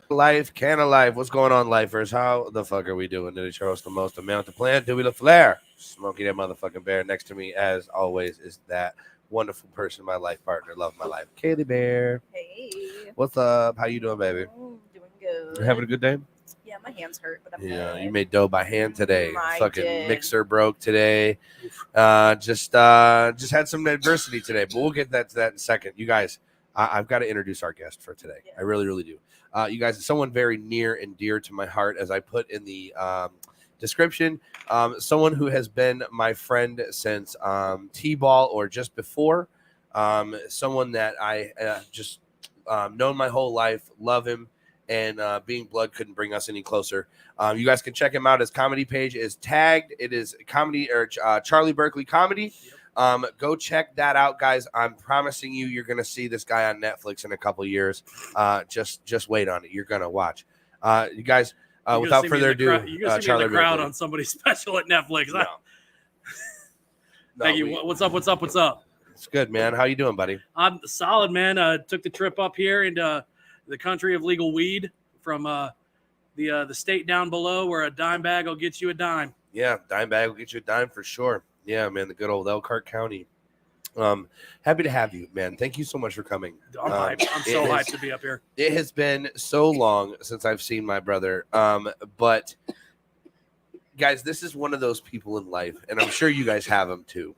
Life, can of life. What's going on, lifers? How the fuck are we doing? Did it show us the most amount to plan? Dewey LaFleur, Smokey that motherfucking bear. Next to me, as always, is that wonderful person, my life partner, love my life, Kaylee Bear. Hey. What's up? How you doing, baby? Doing You having good. a good day? Yeah, my hands hurt, but I'm Yeah, good. you made dough by hand today. I Fucking did. mixer broke today. Just had some adversity today, but we'll get to that in a second. You guys, I've got to introduce our guest for today. Yeah. I really do. You guys, someone very near and dear to my heart, as I put in the description. Someone who has been my friend since T-ball or just before. Someone that I just known my whole life, love him, and being blood couldn't bring us any closer. You guys can check him out. His comedy page is tagged. It is comedy or Charlie Burkley comedy. Go check that out, guys. I'm promising you, you're gonna see this guy on Netflix in a couple years. Just wait on it. You're gonna watch. You guys, without further ado, you're gonna see me in the crowd on somebody's special at Netflix. No. Thank you. What's up? It's good, man. How you doing, buddy? I'm solid, man. Took the trip up here into the country of legal weed from the state down below, where a dime bag will get you a dime. Yeah, dime bag will get you a dime for sure. Yeah, man, the good old Elkhart County. Happy to have you, man. Thank you so much for coming. I'm hyped. I'm so hyped to be up here. It has been so long since I've seen my brother. But guys, this is one of those people in life, and I'm sure you guys have him too,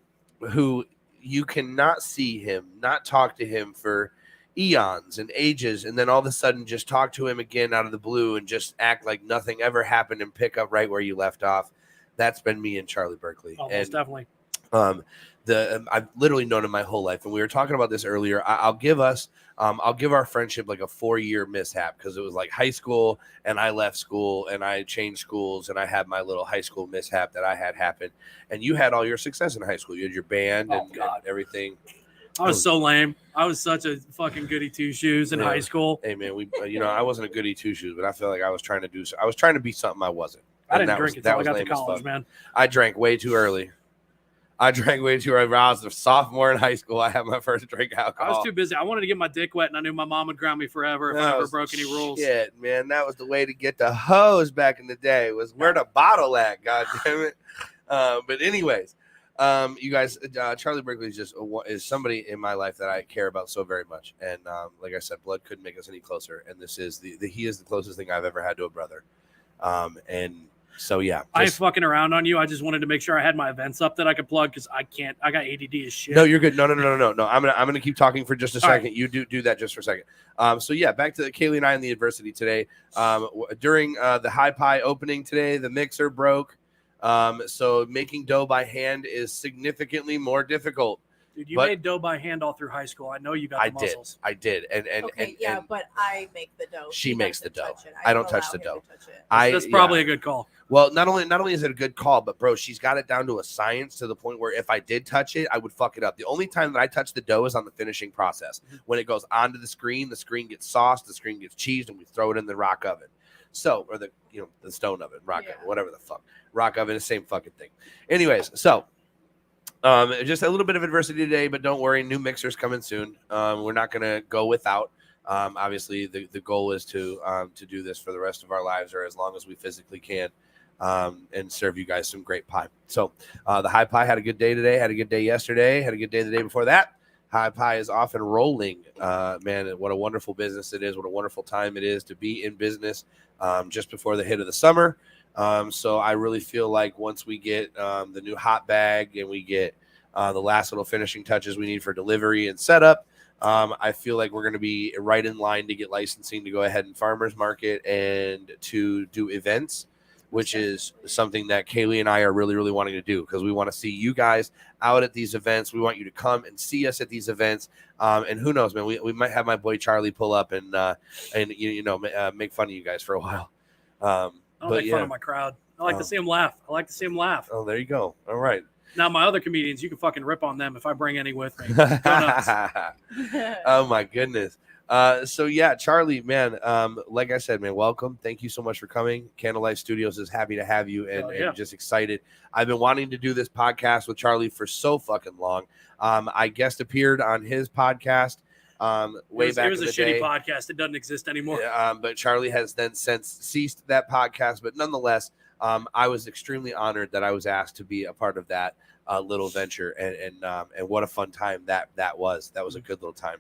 who you cannot see him, not talk to him for eons and ages, and then all of a sudden just talk to him again out of the blue and just act like nothing ever happened and pick up right where you left off. That's been me and Charlie Burkley. Almost definitely. I've literally known him my whole life, and we were talking about this earlier. I'll give our friendship like a 4-year mishap, because it was like high school, and I left school, and I changed schools, and I had my little high school mishap that I had happen. And you had all your success in high school. You had your band and everything. I was so lame. I was such a fucking goody two shoes in high school. Hey man, I wasn't a goody two shoes, but I feel like I was trying to be something I wasn't. I didn't drink until I got to college, man. I drank way too early. I was a sophomore in high school. I had my first drink alcohol. I was too busy. I wanted to get my dick wet, and I knew my mom would ground me forever if I ever broke any rules. Shit, man, that was the way to get the hose back in the day. Was where the bottle at? God damn it. But anyways, you guys, Charlie Burkley is somebody in my life that I care about so very much. And like I said, blood couldn't make us any closer. And this is he is the closest thing I've ever had to a brother. And so yeah, I ain't fucking around on you. I just wanted to make sure I had my events up that I could plug, because I can't. I got ADD as shit. No, you're good. No. I'm gonna keep talking for just a second. Right. You do that just for a second. So yeah, back to Kaylee and I and the adversity today. During the High Pie opening today, the mixer broke. So making dough by hand is significantly more difficult. Dude, you made dough by hand all through high school. I know you got the muscles. I did. But I make the dough. She makes the dough. I don't touch the dough. That's probably a good call. Well, not only is it a good call, but bro, she's got it down to a science, to the point where if I did touch it, I would fuck it up. The only time that I touch the dough is on the finishing process. When it goes onto the screen gets sauced, the screen gets cheesed, and we throw it in the rock oven. So, or the stone oven, rock oven, whatever the fuck. Rock oven is the same fucking thing. Anyways, so just a little bit of adversity today, but don't worry, new mixers coming soon. We're not gonna go without. Obviously, the goal is to do this for the rest of our lives, or as long as we physically can, and serve you guys some great pie. So the High Pie had a good day today, had a good day yesterday, had a good day the day before that. High Pie is off and rolling. Man, what a wonderful business it is. What a wonderful time it is to be in business just before the hit of the summer. So I really feel like once we get the new hot bag and we get the last little finishing touches we need for delivery and setup, I feel like we're going to be right in line to get licensing to go ahead and farmers market and to do events, which is something that Kaylee and I are really, really wanting to do, because we want to see you guys out at these events. We want you to come and see us at these events. And who knows, man, we might have my boy Charlie pull up and make fun of you guys for a while. I don't make fun of my crowd. I like to see them laugh. Oh, there you go. All right. Now, my other comedians, you can fucking rip on them if I bring any with me. Oh, my goodness. So, yeah, Charlie, man, like I said, man, welcome. Thank you so much for coming. Candlelight Studios is happy to have you and just excited. I've been wanting to do this podcast with Charlie for so fucking long. I guest appeared on his podcast Way back it was in a the shitty day. podcast. It doesn't exist anymore. But Charlie has then since ceased that podcast. But nonetheless, I was extremely honored that I was asked to be a part of that little venture, and what a fun time that was. That was a good little time.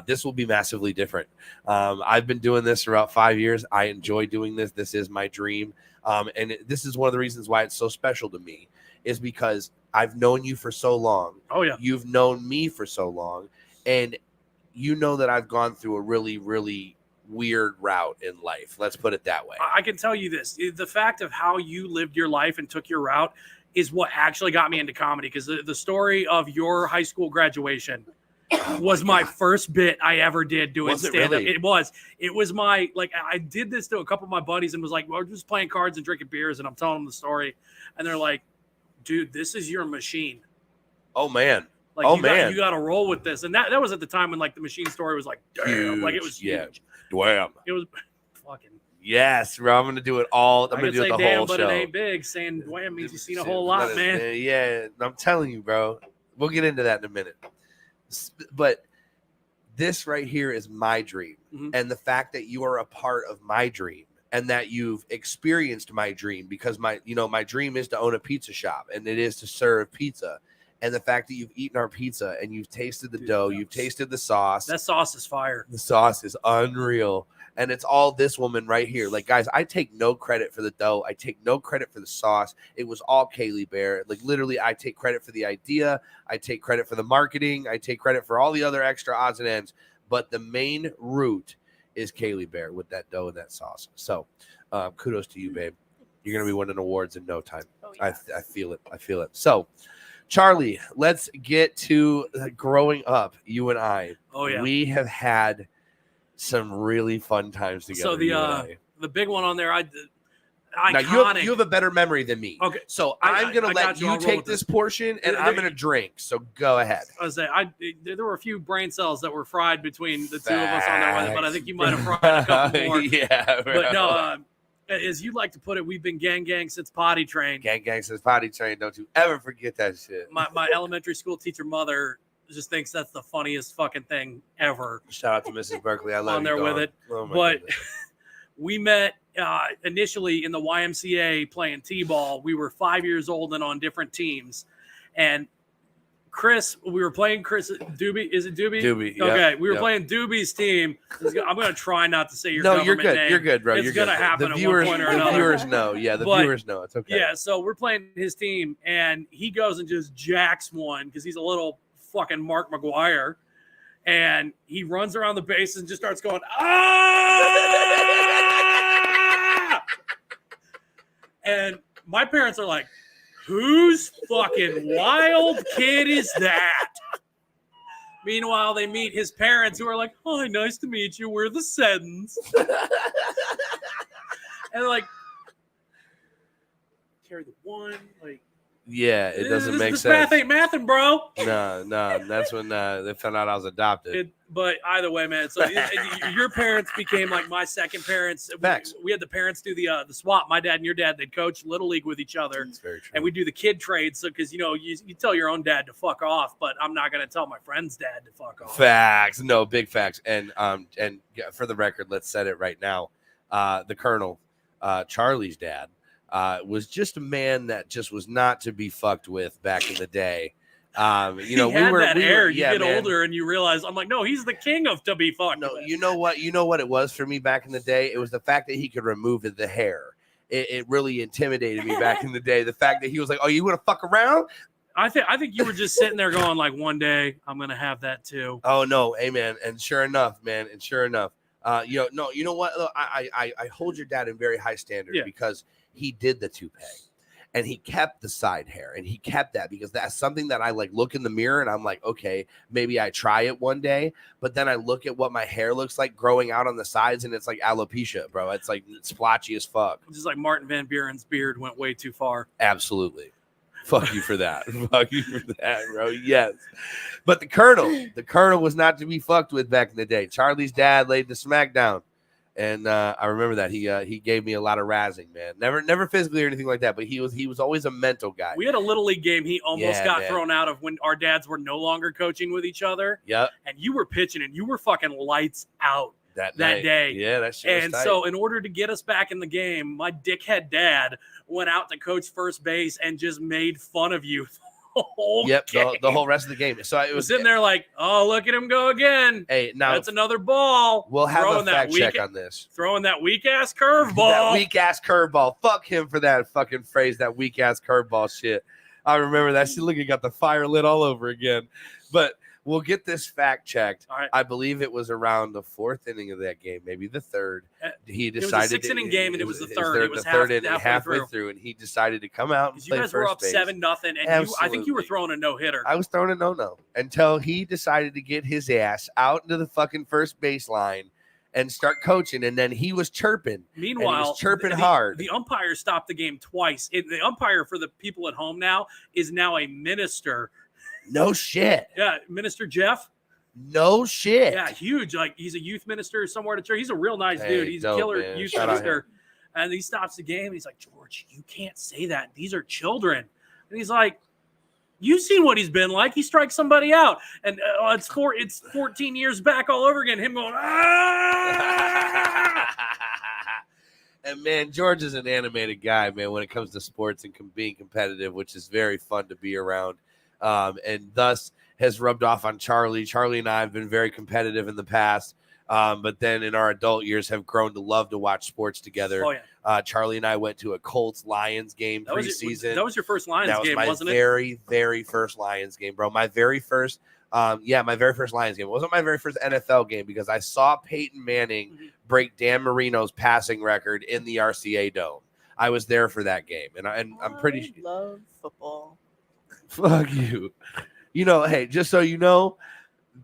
This will be massively different. I've been doing this for about 5 years. I enjoy doing this. This is my dream. And this is one of the reasons why it's so special to me, is because I've known you for so long. Oh, yeah. You've known me for so long. And you know that I've gone through a really, really weird route in life. Let's put it that way. I can tell you this. The fact of how you lived your life and took your route is what actually got me into comedy, because the story of your high school graduation was my first bit I ever did doing stand-up. Really? It was my, like, I did this to a couple of my buddies and was like, well, we're just playing cards and drinking beers, and I'm telling them the story. And they're like, dude, this is your machine. Oh, man. Like, you got to roll with this. And that was at the time when, like, the machine story was like, damn, Huge. like, it was huge. Damn. It was fucking. Yes, bro. I'm going to do it all. I'm I going to could do say the damn, whole but show. it ain't big. Saying wham means you've seen a whole lot, man. Yeah, I'm telling you, bro. We'll get into that in a minute. But this right here is my dream. Mm-hmm. And the fact that you are a part of my dream and that you've experienced my dream, because my dream is to own a pizza shop, and it is to serve pizza. And the fact that you've eaten our pizza and you've tasted the dough, you've tasted the sauce. That sauce is fire. The sauce is unreal. And it's all this woman right here. Like, guys, I take no credit for the dough. I take no credit for the sauce. It was all Kaylee Bear. Like, literally, I take credit for the idea. I take credit for the marketing. I take credit for all the other extra odds and ends. But the main root is Kaylee Bear with that dough and that sauce. So kudos to you, babe. You're going to be winning awards in no time. Oh, yeah. I feel it. I feel it. So, Charlie, let's get to growing up, you and I. Oh, yeah. We have had some really fun times together. So the big one on there, now iconic. you have a better memory than me. Okay. So I'm going to let you take this portion, and I'm going to drink. So go ahead. I was there were a few brain cells that were fried between the two of us on there, but I think you might have fried a couple more. Yeah. Bro. But no, as you like to put it, we've been gang since potty train. Gang since potty train. Don't you ever forget that shit. My elementary school teacher mother just thinks that's the funniest fucking thing ever. Shout out to Mrs. Burkley. I love on you, there dog. with it. Oh, but goodness. we met initially in the YMCA playing T-ball. We were 5 years old and on different teams. And we were playing Chris Doobie. Is it Doobie? Doobie. Okay, yep, we were yep. playing Doobie's team. I'm going to try not to say your No, government you're good. name. You're good, bro. It's You're going to good. happen The at viewers, one point or the another. viewers know. Yeah, the But, viewers know. It's okay. Yeah, so we're playing his team, and he goes and just jacks one because he's a little fucking Mark McGuire. And he runs around the bases and just starts going, ah! And my parents are like, whose fucking wild kid is that? Meanwhile, they meet his parents who are like, hi, nice to meet you. We're the Seddons. And like, carry the one, like, Yeah, it doesn't make this sense. math ain't mathing, bro. No, that's when they found out I was adopted. But either way, man. So your parents became like my second parents. Facts. We had the parents do the swap. My dad and your dad, they'd coach Little League with each other. That's very true. And we do the kid trade. So because you tell your own dad to fuck off, but I'm not gonna tell my friend's dad to fuck off. Facts. No, big facts. And for the record, let's set it right now. The Colonel, Charlie's dad, was just a man that just was not to be fucked with back in the day. He had that air. You get man. older and you realize I'm like, no, he's the king of to be fucked. No, with. you know what it was for me back in the day? It was the fact that he could remove the hair. It really intimidated me back in the day. The fact that he was like, oh, you want to fuck around? I think you were just sitting there going like, one day I'm gonna have that too. Oh no, amen. And sure enough, man. And sure enough, you know what? Look, I hold your dad in very high standards because he did the toupee. And he kept the side hair, and he kept that because that's something that I like look in the mirror and I'm like, okay, maybe I try it one day. But then I look at what my hair looks like growing out on the sides, and it's like alopecia, bro. It's like splotchy as fuck. Just like Martin Van Buren's beard went way too far. Absolutely. Fuck you for that. Fuck you for that, bro. Yes. But the Colonel was not to be fucked with back in the day. Charlie's dad laid the smack down. And I remember that he gave me a lot of razzing, man. Never physically or anything like that, but he was always a mental guy. We had a little league game he almost got man. thrown out of when our dads were no longer coaching with each other. Yep. And you were pitching and you were fucking lights out that day. Yeah, that shit And was tight. so in order to get us back in the game, my dickhead dad went out to coach first base and just made fun of you. The whole game. The whole rest of the game. So it was sitting there like, oh, look at him go again. Hey, now that's another ball. We'll have throwing a fact check on this. Throwing that weak ass curveball. That weak ass curveball. Fuck him for that fucking phrase. That weak ass curveball shit. I remember that. Look, he got the fire lit all over again. But we'll get this fact checked. All right. I believe it was around the 4th inning of that game, maybe the 3rd. He decided it was a 6-inning game, and it was the 3rd. It was the 3rd inning, halfway through. through, and he decided to come out and You play guys first were up base. 7-0, and I think you were throwing a no hitter. I was throwing a no until he decided to get his ass out into the fucking first baseline and start coaching, and then he was chirping. Meanwhile, he was chirping hard. The umpire stopped the game twice. The umpire for the people at home now is now a minister. No shit. Yeah, Minister Jeff. No shit. Yeah, huge. Like he's a youth minister somewhere to church. He's a real nice dude. He's dope, a killer man. youth Shout out minister. And he stops the game. And he's like, George, you can't say that. These are children. And he's like, you've seen what he's been like. He strikes somebody out. And it's 14 years back all over again. Him going, ah! And man, George is an animated guy, man, when it comes to sports and being competitive, which is very fun to be around. And thus has rubbed off on Charlie. Charlie and I have been very competitive in the past, but then in our adult years have grown to love to watch sports together. Oh, yeah. Charlie and I went to a Colts-Lions game preseason. That was your first Lions game, wasn't it? That was my very, very first Lions game, bro. My very first Lions game. It wasn't my very first NFL game because I saw Peyton Manning break Dan Marino's passing record in the RCA Dome. I was there for that game, and I'm pretty sure. Love football. Fuck you. You know, hey, just so you know,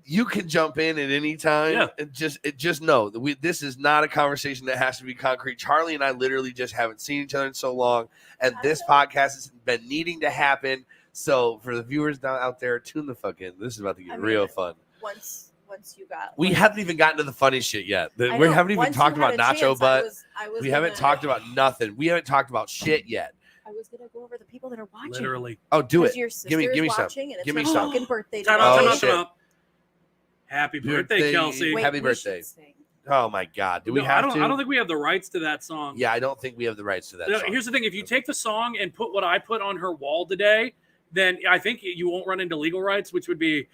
you can jump in at any time. Yeah. And just know that this is not a conversation that has to be concrete. Charlie and I literally just haven't seen each other in so long, and this podcast has been needing to happen. So for the viewers down out there, tune the fuck in. This is about to get real fun. Once you got, we haven't even gotten to the funny shit yet. We haven't even talked about Nacho Butt. We haven't talked about nothing. We haven't talked about shit yet. I was gonna go over the people that are watching. Literally. Oh, do it. Your Give me some. Give me some. Fucking birthday. Time out. Happy birthday, Kelsey. Wait, Happy birthday. Oh my God. Do we have to? I don't think we have the rights to that song. Yeah, I don't think we have the rights to that song. Here's the thing. If you take the song and put what I put on her wall today, then I think you won't run into legal rights, which would be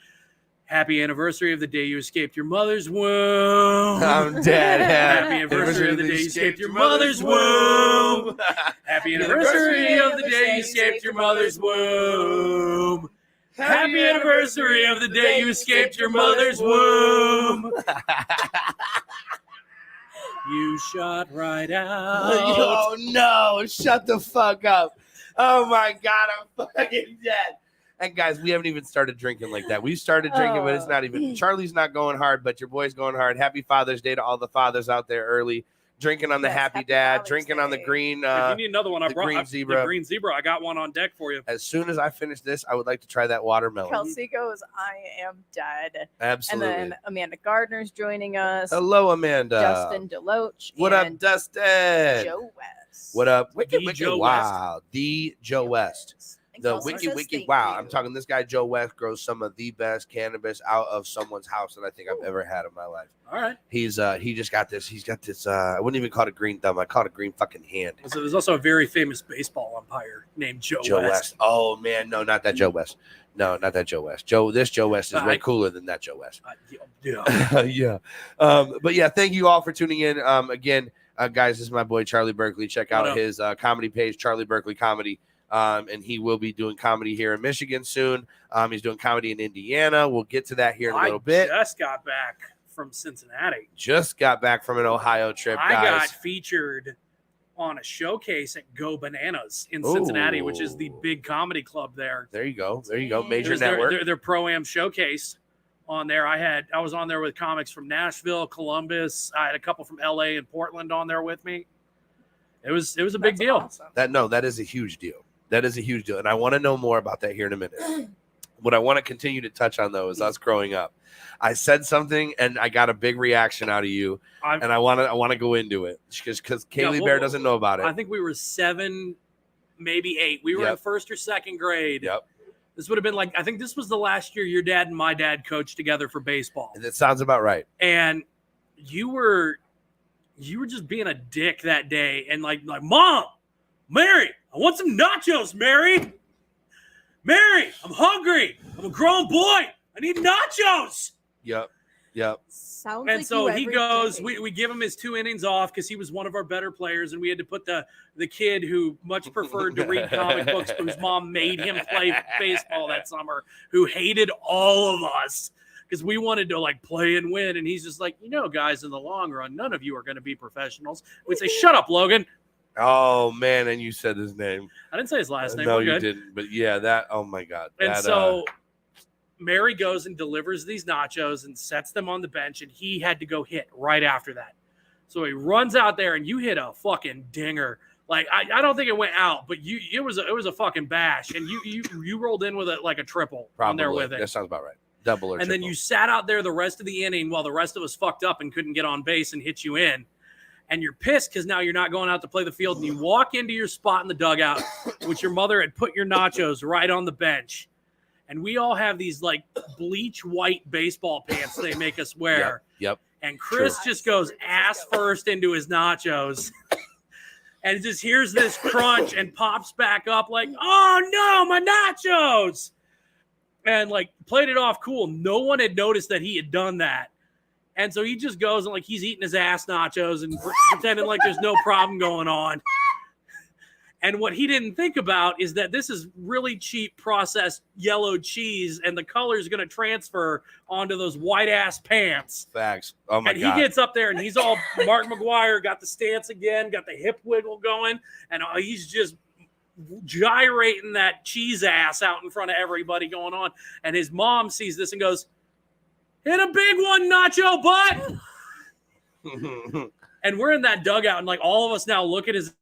happy anniversary of the day you escaped your mother's womb. I'm dead. Happy anniversary of the day you escaped your mother's womb. Happy anniversary of the day you escaped your mother's womb. Happy anniversary of the day you escaped your mother's womb. You shot right out. Oh no, shut the fuck up. Oh my God, I'm fucking dead. And guys, we haven't even started drinking like that. We started drinking, but it's not even. Charlie's not going hard, but your boy's going hard. Happy Father's Day to all the fathers out there early. Drinking on the Happy Dad, Father's drinking Day. on the green. If you need another one, I brought green zebra. the green zebra. I got one on deck for you. As soon as I finish this, I would like to try that watermelon. Kelsey goes, I am dead. Absolutely. And then Amanda Gardner's joining us. Hello, Amanda. Justin Deloach. What up, Dustin? Joe West. What up? The Wiki Joe Wow. The Joe West. And The Kelsey Wiki says Wiki thank Wow. you. I'm talking this guy, Joe West, grows some of the best cannabis out of someone's house that I think I've ever had in my life. All right. He just got this. He's got this. I wouldn't even call it a green thumb. I call it a green fucking hand. So there's also a very famous baseball umpire named Joe West. Oh man, no, not that Joe West. No, not that Joe West. This Joe West is way cooler than that Joe West. Yeah. Yeah. But yeah, thank you all for tuning in. Again, guys, this is my boy Charlie Burkley. Check out his comedy page, Charlie Burkley Comedy. And he will be doing comedy here in Michigan soon. He's doing comedy in Indiana. We'll get to that here in a little bit. I just got back from Cincinnati. Just got back from an Ohio trip, guys. I got featured on a showcase at Go Bananas in Cincinnati, which is the big comedy club there. There you go. There you go. Major It was network. Their Pro-Am showcase on there. I was on there with comics from Nashville, Columbus. I had a couple from LA and Portland on there with me. It was a big deal. Awesome. That is a huge deal. That is a huge deal. And I want to know more about that here in a minute. What I want to continue to touch on, though, is us growing up. I said something, and I got a big reaction out of you, and I want to go into it because Kaylee Bear doesn't know about it. I think we were 7, maybe 8. We were in first or second grade. Yep. This would have been I think this was the last year your dad and my dad coached together for baseball. And that sounds about right. And you were just being a dick that day, and like, Mom, Mary, I want some nachos, Mary. Mary, I'm hungry. I'm a grown boy. I need nachos. Yep. Sounds And like so you he every goes, day. we give him his 2 innings off because he was one of our better players, and we had to put the kid who much preferred to read comic books, whose mom made him play baseball that summer, who hated all of us because we wanted to play and win. And he's just like, guys, in the long run, none of you are going to be professionals. We'd say, shut up, Logan. Oh, man, and you said his name. I didn't say his last name. No, We're you good. didn't. But, yeah, that – oh, my God. And so Mary goes and delivers these nachos and sets them on the bench, and he had to go hit right after that. So he runs out there, and you hit a fucking dinger. I don't think it went out, but it was a fucking bash, and you rolled in with a triple on there with it. That sounds about right. Double or and triple. then you sat out there the rest of the inning while the rest of us fucked up and couldn't get on base and hit you in. And you're pissed because now you're not going out to play the field, and you walk into your spot in the dugout, which your mother had put your nachos right on the bench. And we all have these bleach white baseball pants they make us wear. Yep. And Chris just goes ass first into his nachos and just hears this crunch and pops back up oh no, my nachos. And played it off cool. No one had noticed that he had done that. And so he just goes and he's eating his ass nachos and pretending there's no problem going on. And what he didn't think about is that this is really cheap processed yellow cheese, and the color is going to transfer onto those white ass pants. Facts. Oh my God. And he gets up there and he's all Mark McGuire, got the stance again, got the hip wiggle going, and he's just gyrating that cheese ass out in front of everybody going on. And his mom sees this and goes, "Hit a big one, Nacho butt." And we're in that dugout, and all of us now look at his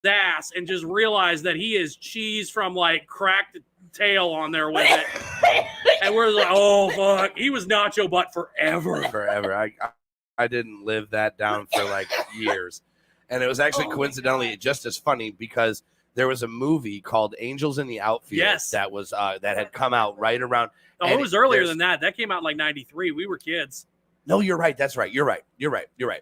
ass and just realize that he is cheese from cracked tail on there with it. And we're oh fuck, he was Nacho butt forever. I didn't live that down for years. And it was actually coincidentally just as funny because there was a movie called Angels in the Outfield that was that had come out right around. It was earlier than that. That came out in 93. We were kids. No, you're right. That's right. You're right.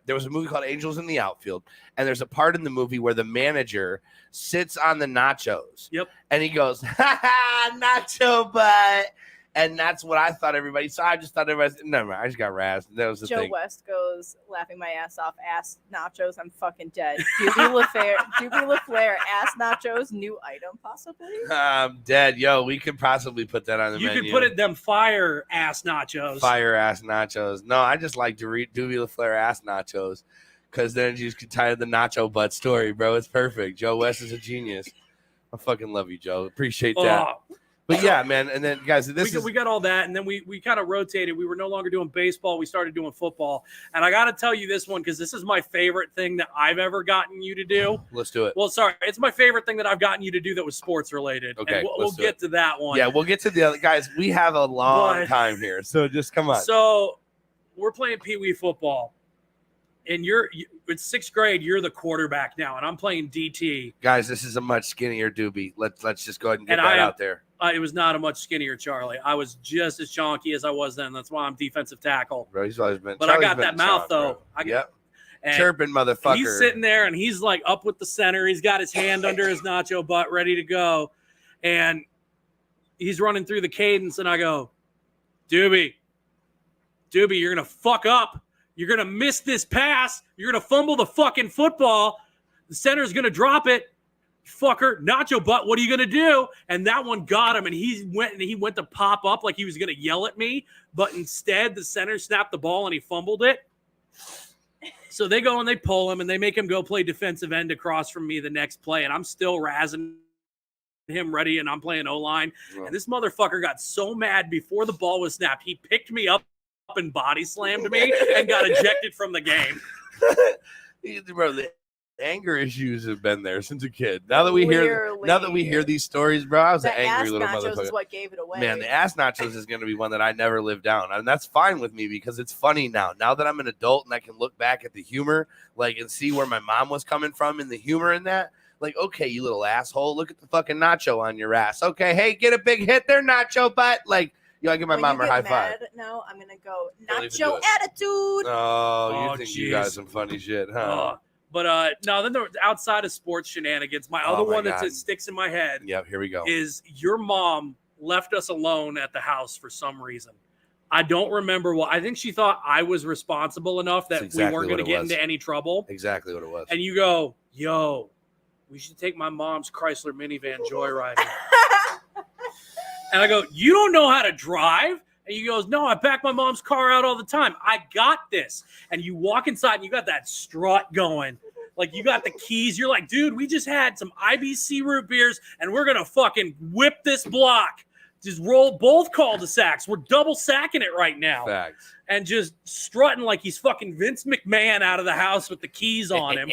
There was a movie called Angels in the Outfield, and there's a part in the movie where the manager sits on the nachos. Yep. And he goes, "Ha ha, nacho butt." And that's what I thought everybody saw. I just thought everybody, never mind. I just got razzed. That was the Joe thing. West goes, laughing my ass off, ass nachos, I'm fucking dead. Doobie LaFleur, ass nachos, new item, possibly? I'm dead. Yo, we could possibly put that on the menu. You could put it them fire ass nachos. Fire ass nachos. No, I just like Doobie LaFleur ass nachos because then you could tie the nacho butt story, bro. It's perfect. Joe West is a genius. I fucking love you, Joe. Appreciate that. But yeah, man. And then, guys, we got all that. And then we kind of rotated. We were no longer doing baseball. We started doing football. And I got to tell you this one because this is my favorite thing that I've ever gotten you to do. Let's do it. Well, sorry. It's my favorite thing that I've gotten you to do that was sports related. Okay. And we'll get to that one. Yeah, we'll get to the other. Guys, we have a long time here. So just come on. So we're playing Pee Wee football. And it's sixth grade. You're the quarterback now. And I'm playing DT. Guys, this is a much skinnier Doobie. Let's just go ahead and get that out there. It was not a much skinnier Charlie. I was just as chonky as I was then. That's why I'm defensive tackle. Bro, he's always been. But I got that mouth, though. Yep. Chirping motherfucker. He's sitting there, and he's up with the center. He's got his hand under his nacho butt, ready to go. And he's running through the cadence, and I go, Doobie, you're going to fuck up. You're going to miss this pass. You're going to fumble the fucking football. The center's going to drop it. Fucker, nacho butt, what are you gonna do? And that one got him, and he went to pop up like he was gonna yell at me, but instead the center snapped the ball and he fumbled it. So they go and they pull him and they make him go play defensive end across from me the next play, and I'm still razzing him ready, and I'm playing O-line. And this motherfucker got so mad before the ball was snapped, he picked me up and body slammed me and got ejected from the game. Bro, anger issues have been there since a kid. Now that we hear these stories, bro, I was an The angry ass little nachos motherfucker. is what gave it away. Man, the ass nachos is going to be one that I never lived down. And that's fine with me because it's funny now. Now that I'm an adult and I can look back at the humor, like, and see where my mom was coming from in the humor in that. Like, okay, you little asshole, look at the fucking nacho on your ass. Okay, hey, get a big hit there, nacho butt. Like, you gotta give my When mom you her get high five. mad, no, I'm gonna go Don't even do nacho it. attitude. Oh, you Oh, think you got jeez. some funny shit, huh? But no, then outside of sports shenanigans, my other one that sticks in my head Yep, here we go. is your mom left us alone at the house for some reason. I don't remember what. I think she thought I was responsible enough that That's exactly we weren't going to what it get was. into any trouble. Exactly what it was. And you go, yo, we should take my mom's Chrysler minivan joyriding. And I go, you don't know how to drive? And he goes, no, I back my mom's car out all the time. I got this. And you walk inside and you got that strut going. Like, you got the keys. You're like, dude, we just had some IBC root beers and we're going to fucking whip this block. Just roll both cul-de-sacs. We're double sacking it right now. Facts. And just strutting like he's fucking Vince McMahon out of the house with the keys on him.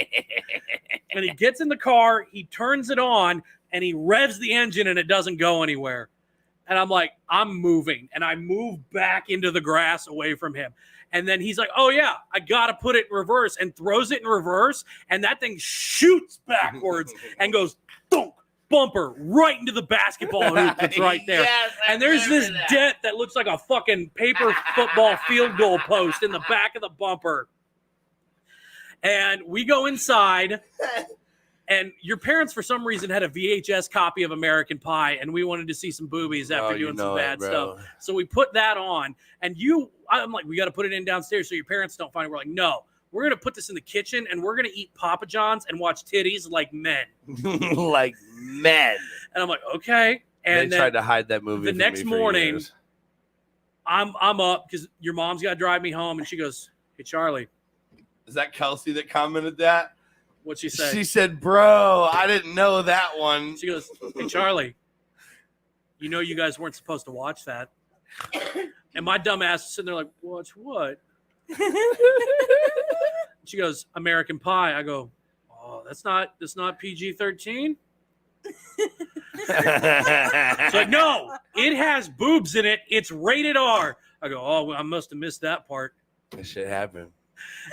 And he gets in the car, he turns it on, and he revs the engine and it doesn't go anywhere. And I'm like, I'm moving. And I move back into the grass away from him. And then he's like, oh, yeah, I got to put it in reverse, and throws it in reverse. And that thing shoots backwards and goes, thunk, bumper, right into the basketball hoop that's right there. Yes, and there's this dent that looks like a fucking paper football field goal post in the back of the bumper. And we go inside. And your parents, for some reason, had a VHS copy of American Pie, and we wanted to see some boobies after doing some bad stuff. So we put that on, and I'm like, we got to put it in downstairs so your parents don't find it. We're like, no, we're going to put this in the kitchen, and we're going to eat Papa John's and watch titties like men. Like men. And I'm like, okay. And they tried to hide that movie. The from next me for morning, years. I'm up because your mom's got to drive me home, and she goes, hey, Charlie. Is that Kelsey that commented that? What'd she say? She said, bro, I didn't know that one. She goes, hey, Charlie, you know you guys weren't supposed to watch that. And my dumb ass is sitting there like, watch what? She goes, American Pie. I go, oh, that's not PG-13? She's like, no, it has boobs in it. It's rated R. I go, oh, I must have missed that part. That shit happened.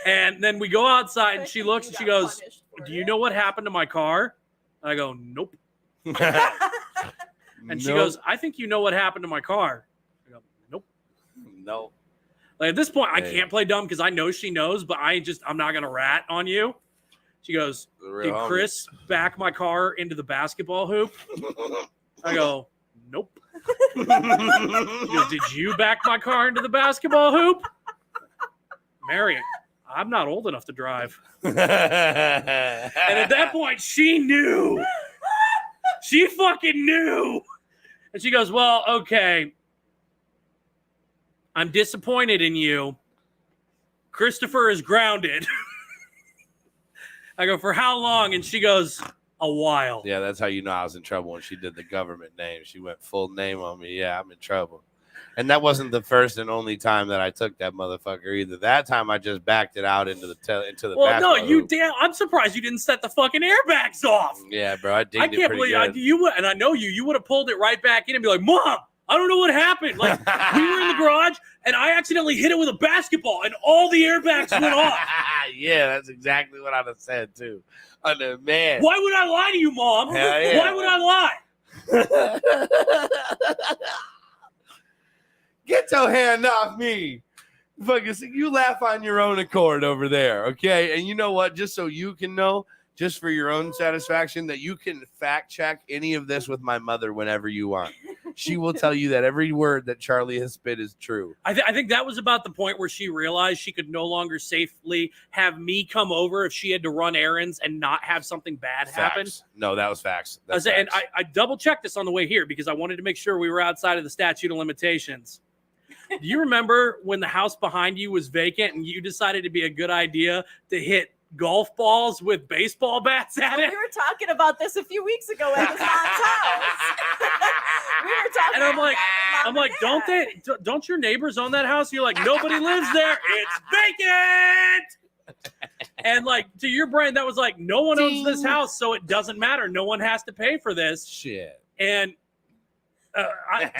And then we go outside, and she looks, and she goes, do you know what happened to my car? I go, nope. And she goes, I think you know what happened to my car. I go, nope. No. Like, at this point, I can't play dumb because I know she knows, but I'm not going to rat on you. She goes, did Chris back my car into the basketball hoop? I go, nope. She goes, did you back my car into the basketball hoop? Mary, I'm not old enough to drive. And at that point, she knew. She fucking knew. And she goes, well, okay. I'm disappointed in you. Christopher is grounded. I go, for how long? And she goes, a while. Yeah, that's how you know I was in trouble when she did the government name. She went full name on me. Yeah, I'm in trouble. And that wasn't the first and only time that I took that motherfucker either. That time I just backed it out into the well, no, you hoop. damn. I'm surprised you didn't set the fucking airbags off. Yeah, bro, I dinged I can't believe you would, and I know you would have pulled it right back in and be like, Mom, I don't know what happened. Like, we were in the garage and I accidentally hit it with a basketball and all the airbags went off. Yeah, that's exactly what I'd have said too. Man. Why would I lie to you, Mom? Yeah. Why would I lie? Get your hand off me. Fucking, you laugh on your own accord over there, okay? And you know what? Just so you can know, just for your own satisfaction, that you can fact check any of this with my mother whenever you want. She will tell you that every word that Charlie has spit is true. I think that was about the point where she realized she could no longer safely have me come over if she had to run errands and not have something bad happen. No, that was facts. And I double checked this on the way here because I wanted to make sure we were outside of the statute of limitations. Do you remember when the house behind you was vacant and you decided it'd be a good idea to hit golf balls with baseball bats at it? We were talking about this a few weeks ago at his mom's house. We were talking. And I'm like, don't your neighbors own that house? You're like, nobody lives there. It's vacant. And like to your brain, that was like, no one owns this Ding. house, so it doesn't matter. No one has to pay for this. Shit. And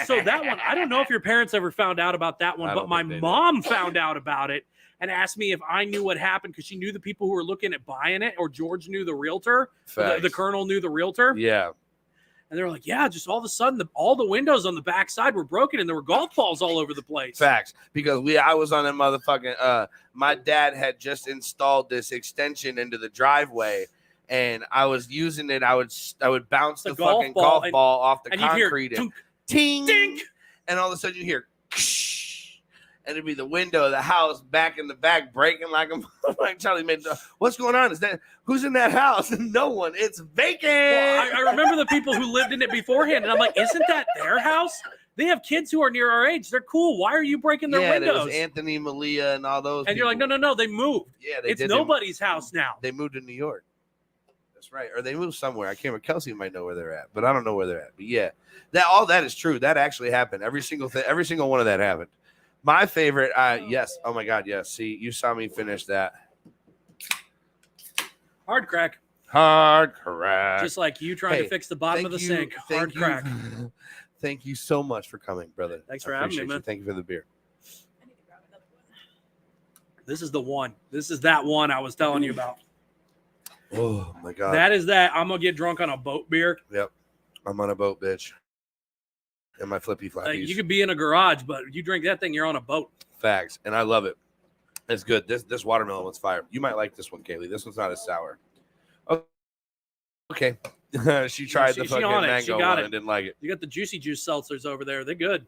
so that one, I don't know if your parents ever found out about that one, I but don't my think they did. mom found out about it and asked me if I knew what happened because she knew the people who were looking at buying it, or George knew the realtor, the colonel knew the realtor. Yeah. And they were like, yeah, just all of a sudden, all the windows on the back side were broken and there were golf balls all over the place. Facts. Because I was on that motherfucking, my dad had just installed this extension into the driveway, and I was using it. I would bounce the fucking golf ball off the and you'd hear concrete and tunk, ting, dink. and all of a sudden you hear, and it'd be the window of the house back in the back breaking like a like Charlie made. What's going on? Is that who's in that house? No one. It's vacant. Well, I remember the people who lived in it beforehand, and I'm like, isn't that their house? They have kids who are near our age. They're cool. Why are you breaking their There windows? was Anthony, Malia, and all those. And you're like, no, they moved. Yeah, they It's did. nobody's house now. They moved to New York. That's right. Or they moved somewhere. I can't remember. Kelsey might know where they're at, but I don't know where they're at. But yeah, all that is true. That actually happened. Every single one of that happened. My favorite, yes. Oh my God, yes. See, you saw me finish that. Hard crack. Hard crack. Just like you trying to fix the bottom of the sink. Hard crack. Thank you so much for coming, brother. Thanks for having me, Appreciate man. you. Thank you for the beer. I need to grab another one. This is the one. This is that one I was telling you about. Oh my God. That is that. I'm gonna get drunk on a boat beer. Yep. I'm on a boat, bitch. And my flippy flappies. You could be in a garage, but you drink that thing, you're on a boat. Facts. And I love it. It's good. This watermelon one's fire. You might like this one, Kaylee. This one's not as sour. Okay. She tried the fucking on it. mango She got one it. and didn't like it. You got the juicy juice seltzers over there. They're good.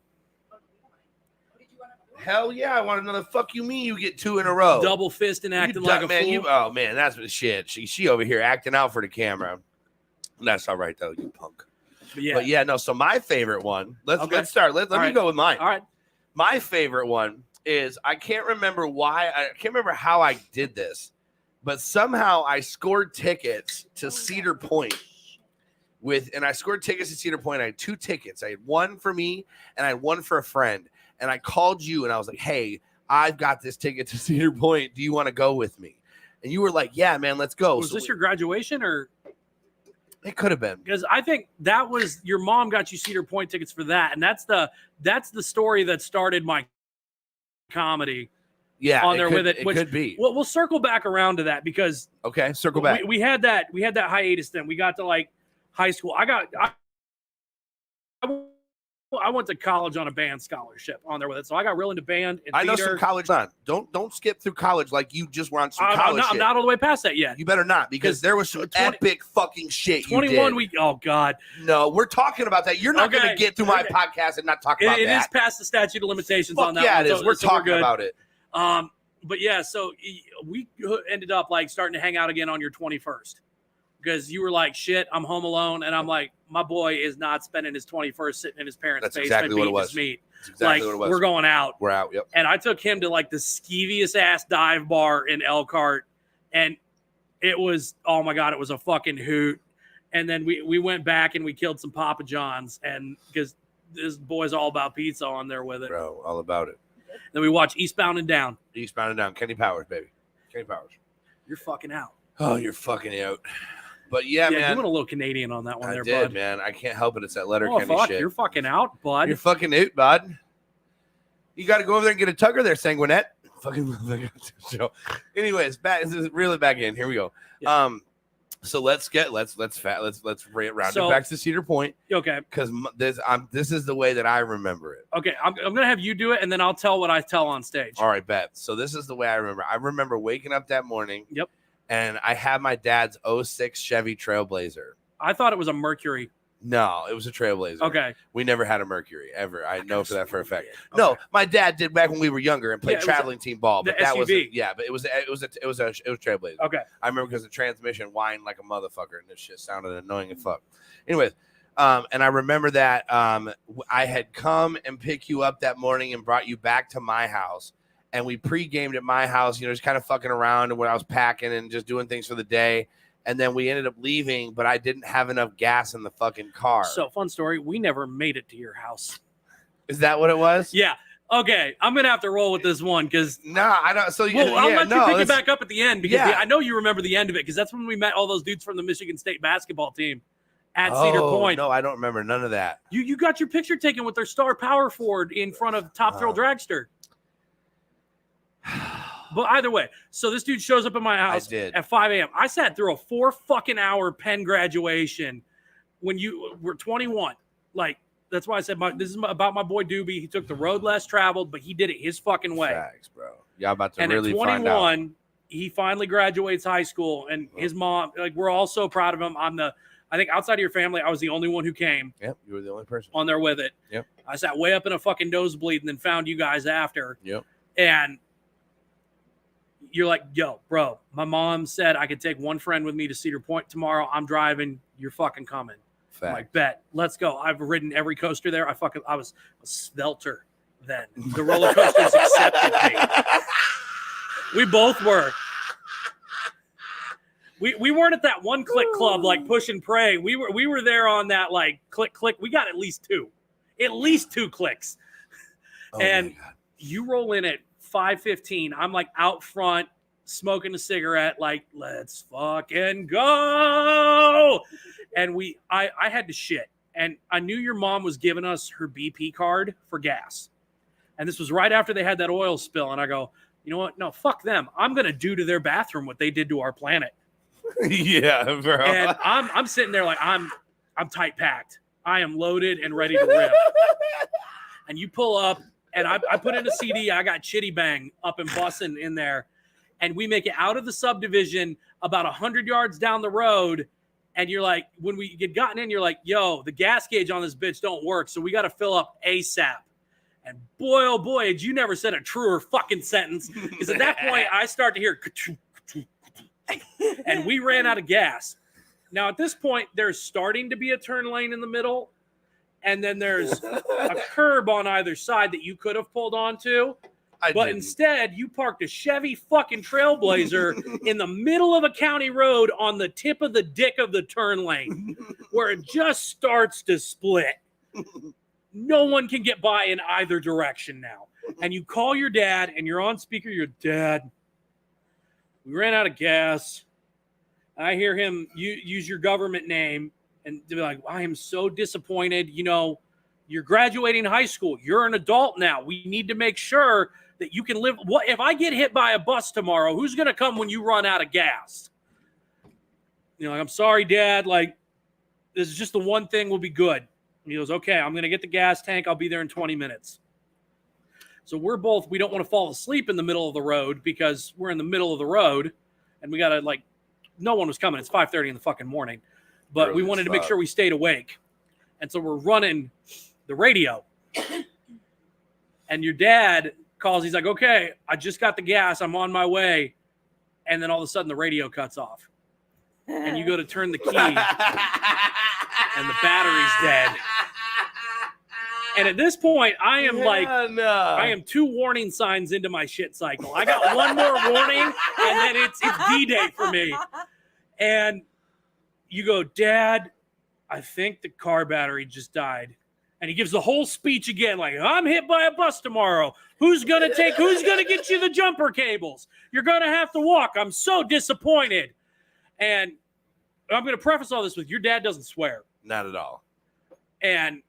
Hell yeah, I want another. Fuck you mean you get two in a row. Double fist and acting You like a man, fool. oh man, that's what shit. She over here acting out for the camera. That's all right though, you punk. But yeah, no. So my favorite one. Let's start. Let me go with mine. All right. My favorite one is I can't remember why. I can't remember how I did this, but somehow I scored tickets to Cedar Point. I scored tickets to Cedar Point. I had 2 tickets. I had one for me and I had one for a friend. And I called you and I was like, hey, I've got this ticket to Cedar Point. Do you want to go with me? And you were like, yeah, man, let's go. Was this your graduation or? It could have been. Because I think that was your mom got you Cedar Point tickets for that. And that's the story that started my comedy. Yeah, on there with it. It could be. Well, we'll circle back around to that because circle back. We had that hiatus then. We got to like high school. I went to college on a band scholarship on there with it. So I got real into band and I know theater. some college on. Don't skip through college like you just were on some college I'm not all the way past that yet. You better not, because there was some epic fucking shit 21 you did. oh God. No, we're talking about that. You're not going to get through my podcast and not talk about that. It is past the statute of limitations on that yeah, one. it is. We're talking about it. But yeah, so we ended up like starting to hang out again on your 21st. Because you were like, shit, I'm home alone. And I'm like, my boy is not spending his 21st sitting in his parents' basement exactly beating his meat. That's exactly what it was. We're going out. We're out, yep. And I took him to like the skeeviest ass dive bar in Elkhart. And it was, oh my God, it was a fucking hoot. And then we went back and we killed some Papa John's. And because this boy's all about pizza on there with it. Bro, all about it. Then we watched Eastbound and Down. Eastbound and Down. Kenny Powers, baby. Kenny Powers. You're fucking out. Oh, you're fucking out. But yeah, man. You went a little Canadian on that one I there, did, bud. Man. I can't help it. It's that letter Kenny fuck. shit. You're fucking out, bud. You're fucking out, bud. You got to go over there and get a tugger there, Sanguinette. Fucking show. Anyways, this is really back in. Here we go. Yeah. So let's round it back to Cedar Point. Okay. Because this is the way that I remember it. Okay, I'm gonna have you do it, and then I'll tell what I tell on stage. All right, bet. So this is the way I remember. I remember waking up that morning. Yep. And I had my dad's 06 Chevy Trailblazer. I thought it was a Mercury. No, it was a Trailblazer. Okay. We never had a Mercury ever. I know for that for a fact. Okay. No, my dad did back when we were younger and played traveling team ball. But that was SUV. but it was Trailblazer. Okay. I remember because the transmission whined like a motherfucker and this shit sounded annoying as fuck. Anyways, and I remember that I had come and pick you up that morning and brought you back to my house. And we pre-gamed at my house, just kind of fucking around when I was packing and just doing things for the day. And then we ended up leaving, but I didn't have enough gas in the fucking car. So, fun story. We never made it to your house. Is that what it was? Yeah. Okay, I'm gonna have to roll with this one because Nah, I don't. So I'll let you pick it back up at the end because Yeah. I know you remember the end of it because that's when we met all those dudes from the Michigan State basketball team at Cedar Point. No, I don't remember none of that. You got your picture taken with their star power forward in front of Top Thrill Dragster. But either way, so this dude shows up at my house at 5 a.m. I sat through a 4 fucking hour Penn graduation when you were 21. Like, that's why I said this is about my boy Doobie. He took the road less traveled, but he did it his fucking way. Facts, bro. Y'all about to And really at find out. 21, he finally graduates high school, and his mom, like, we're all so proud of him. I think outside of your family, I was the only one who came. Yep, you were the only person on there with it. Yep. I sat way up in a fucking nosebleed and then found you guys after. Yep. And you're like, yo, bro, my mom said I could take one friend with me to Cedar Point tomorrow. I'm driving. You're fucking coming. Fact. I'm like, bet. Let's go. I've ridden every coaster there. I was a svelter then. The roller coasters accepted me. We both were. We weren't at that one click club like Push and Pray. We were there on that like click. We got at least two clicks. Oh and my God. You roll in at 5:15. I'm like out front smoking a cigarette, like, let's fucking go. And I had to shit. And I knew your mom was giving us her BP card for gas. And this was right after they had that oil spill. And I go, you know what? No, fuck them. I'm going to do to their bathroom what they did to our planet. Yeah, bro. And I'm sitting there like I'm tight packed. I am loaded and ready to rip. And you pull up, and I put in a CD. I got Chitty Bang up and bussing in there. And we make it out of the subdivision about 100 yards down the road. And you're like, when we get gotten in, you're like, yo, the gas gauge on this bitch don't work. So we got to fill up ASAP. And boy, oh boy, you never said a truer fucking sentence. Because at that point, I start to hear, and we ran out of gas. Now, at this point, there's starting to be a turn lane in the middle. And then there's a curb on either side that you could have pulled onto. But instead, you parked a Chevy fucking Trailblazer in the middle of a county road on the tip of the dick of the turn lane where it just starts to split. No one can get by in either direction now. And you call your dad and you're on speaker. Your dad, we ran out of gas. I hear him use your government name and be like, I am so disappointed. You know, you're graduating high school. You're an adult now. We need to make sure that you can live. What if I get hit by a bus tomorrow? Who's going to come when you run out of gas? You know, like, I'm sorry, Dad. Like, this is just the one thing will be good. And he goes, okay, I'm going to get the gas tank. I'll be there in 20 minutes. So we don't want to fall asleep in the middle of the road because we're in the middle of the road and we got to no one was coming. It's 5:30 in the fucking morning, but we wanted to make sure we stayed awake. And so we're running the radio and your dad calls. He's like, okay, I just got the gas. I'm on my way. And then all of a sudden the radio cuts off and you go to turn the key and the battery's dead. And at this point, I am 2 warning signs into my shit cycle. I got one more warning, and then it's D-Day for me. And you go, Dad, I think the car battery just died. And he gives the whole speech again, like, I'm hit by a bus tomorrow. Who's gonna get you the jumper cables? You're gonna have to walk. I'm so disappointed. And I'm gonna preface all this with your dad doesn't swear. Not at all. And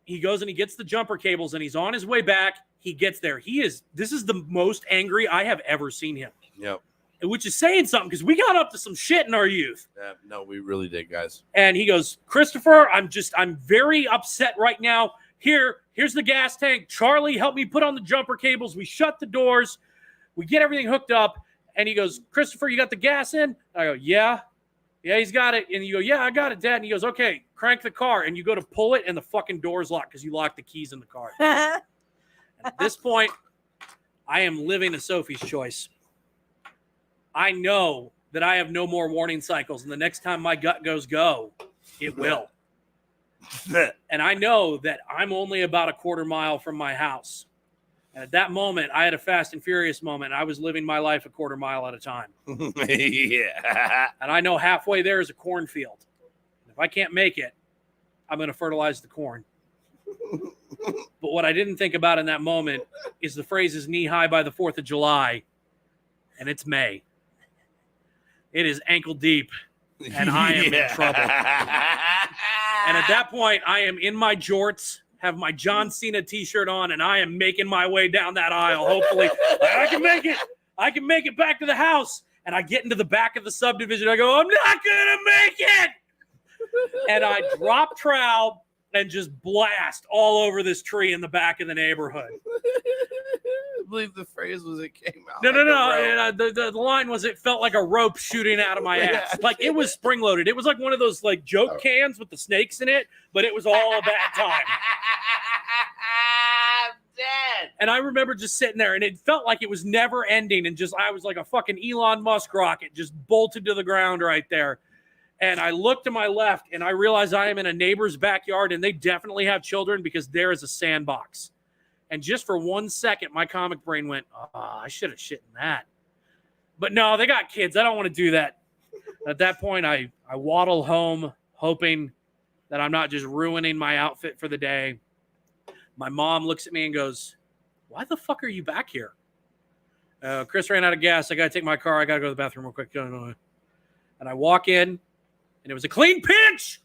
he goes and he gets the jumper cables and he's on his way back. He gets there. This is the most angry I have ever seen him. Yep. Which is saying something because we got up to some shit in our youth. No, we really did, guys. And he goes, Christopher, I'm very upset right now. Here's the gas tank. Charlie, help me put on the jumper cables. We shut the doors. We get everything hooked up. And he goes, Christopher, you got the gas in? I go, yeah. Yeah, he's got it. And you go, yeah, I got it, Dad. And he goes, okay, crank the car. And you go to pull it, and the fucking door's locked because you locked the keys in the car. At this point, I am living a Sophie's choice. I know that I have no more warning cycles, and the next time my gut goes go, it will. And I know that I'm only about a quarter mile from my house. And at that moment, I had a Fast and Furious moment. I was living my life a quarter mile at a time. Yeah. And I know halfway there is a cornfield. If I can't make it, I'm going to fertilize the corn. But what I didn't think about in that moment is the phrase is knee high by the 4th of July, and it's May. It is ankle deep, and I am in trouble. And at that point, I am in my jorts, have my John Cena t-shirt on, and I am making my way down that aisle. Hopefully, I can make it. I can make it back to the house. And I get into the back of the subdivision. I go, I'm not going to make it. And I drop trowel and just blast all over this tree in the back of the neighborhood. I believe the phrase was it came out. No. The line was it felt like a rope shooting out of my ass. Like it was spring loaded. It was like one of those like joke cans with the snakes in it, but it was all a bad time. I'm dead. And I remember just sitting there and it felt like it was never ending. And just, I was like a fucking Elon Musk rocket just bolted to the ground right there. And I looked to my left and I realized I am in a neighbor's backyard and they definitely have children because there is a sandbox. And just for 1 second, my comic brain went, I should have shit in that. But no, they got kids. I don't want to do that. At that point, I waddle home hoping that I'm not just ruining my outfit for the day. My mom looks at me and goes, why the fuck are you back here? Chris ran out of gas. I got to take my car. I got to go to the bathroom real quick. And I walk in. And it was a clean pinch.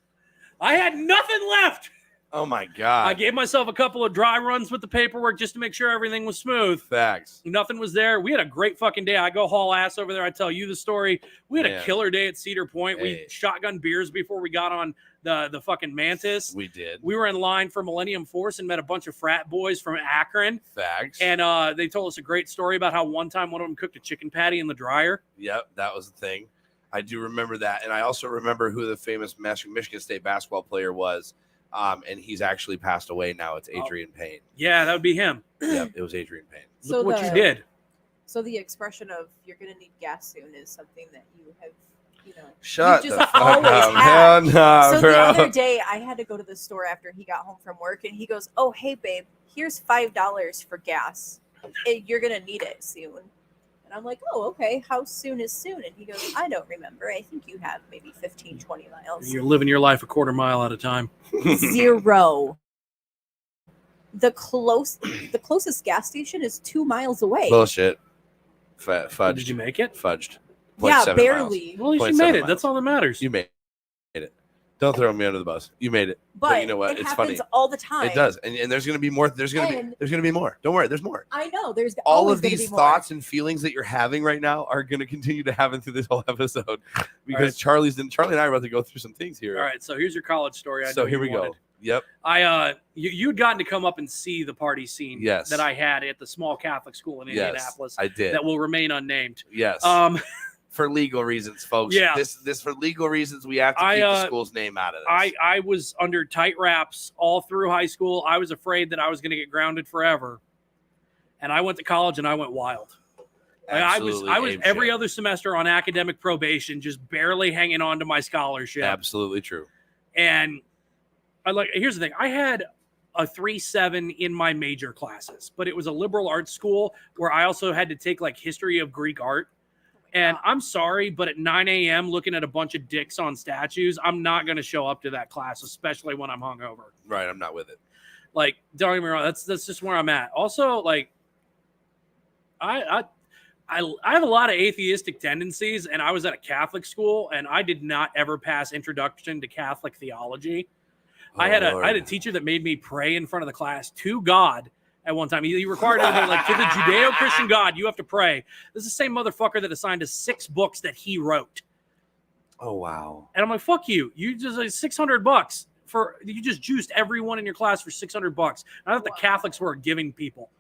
I had nothing left. Oh, my God. I gave myself a couple of dry runs with the paperwork just to make sure everything was smooth. Facts. Nothing was there. We had a great fucking day. I go haul ass over there. I tell you the story. We had a killer day at Cedar Point. We shotgun beers before we got on the fucking Mantis. We did. We were in line for Millennium Force and met a bunch of frat boys from Akron. Facts. And they told us a great story about how one time one of them cooked a chicken patty in the dryer. Yep, that was the thing. I do remember that. And I also remember who the famous Michigan State basketball player was. And he's actually passed away now. It's Adrian Payne. Yeah, that would be him. Yep, it was Adrian Payne. Look what you did. So the expression of "you're going to need gas soon" is something that you have, Shut you the just fuck always up. had. Hell no, So bro. the other day, I had to go to the store after he got home from work, and he goes, "Oh, hey, babe, here's $5 for gas. You're going to need it soon." And I'm like, "Oh, okay. How soon is soon?" And he goes, "I don't remember. I think you have maybe 15, 20 miles." You're living your life a quarter mile at a time. 0. The closest gas station is 2 miles away. Bullshit. Fudged. Did you make it? Fudged. Yeah, 0.7 barely. miles. Well, at least you 0.7 made it. miles. That's all that matters. You made it. Don't throw me under the bus. You made it. But you know what? it It's happens funny. all the time. It does. And there's going to be more. There's going to be more. Don't worry. There's more. I know. There's All always of gonna these be more. thoughts and feelings that you're having right now are going to continue to happen through this whole episode because Charlie and I are about to go through some things here. All right. So here's your college story. So here we go. Yep. You had gotten to come up and see the party scene that I had at the small Catholic school in Indianapolis. I did. That will remain unnamed. Yes. For legal reasons, folks. Yeah. This for legal reasons, we have to keep the school's name out of this. I was under tight wraps all through high school. I was afraid that I was going to get grounded forever. And I went to college and I went wild. I was every other semester on academic probation, just barely hanging on to my scholarship. Absolutely true. And here's the thing. I had a 3.7 in my major classes, but it was a liberal arts school where I also had to take like history of Greek art. And I'm sorry, but at 9 a.m. looking at a bunch of dicks on statues, I'm not going to show up to that class, especially when I'm hungover. Right, I'm not with it. Like, don't get me wrong, that's just where I'm at. Also, like, I have a lot of atheistic tendencies, and I was at a Catholic school, and I did not ever pass introduction to Catholic theology. I had a teacher that made me pray in front of the class to God. At one time, he required everybody, like, to the Judeo-Christian God, you have to pray. This is the same motherfucker that assigned us 6 books that he wrote. Oh, wow. And I'm like, fuck you. You just like $600 you just juiced everyone in your class for $600. I thought the Catholics were giving people.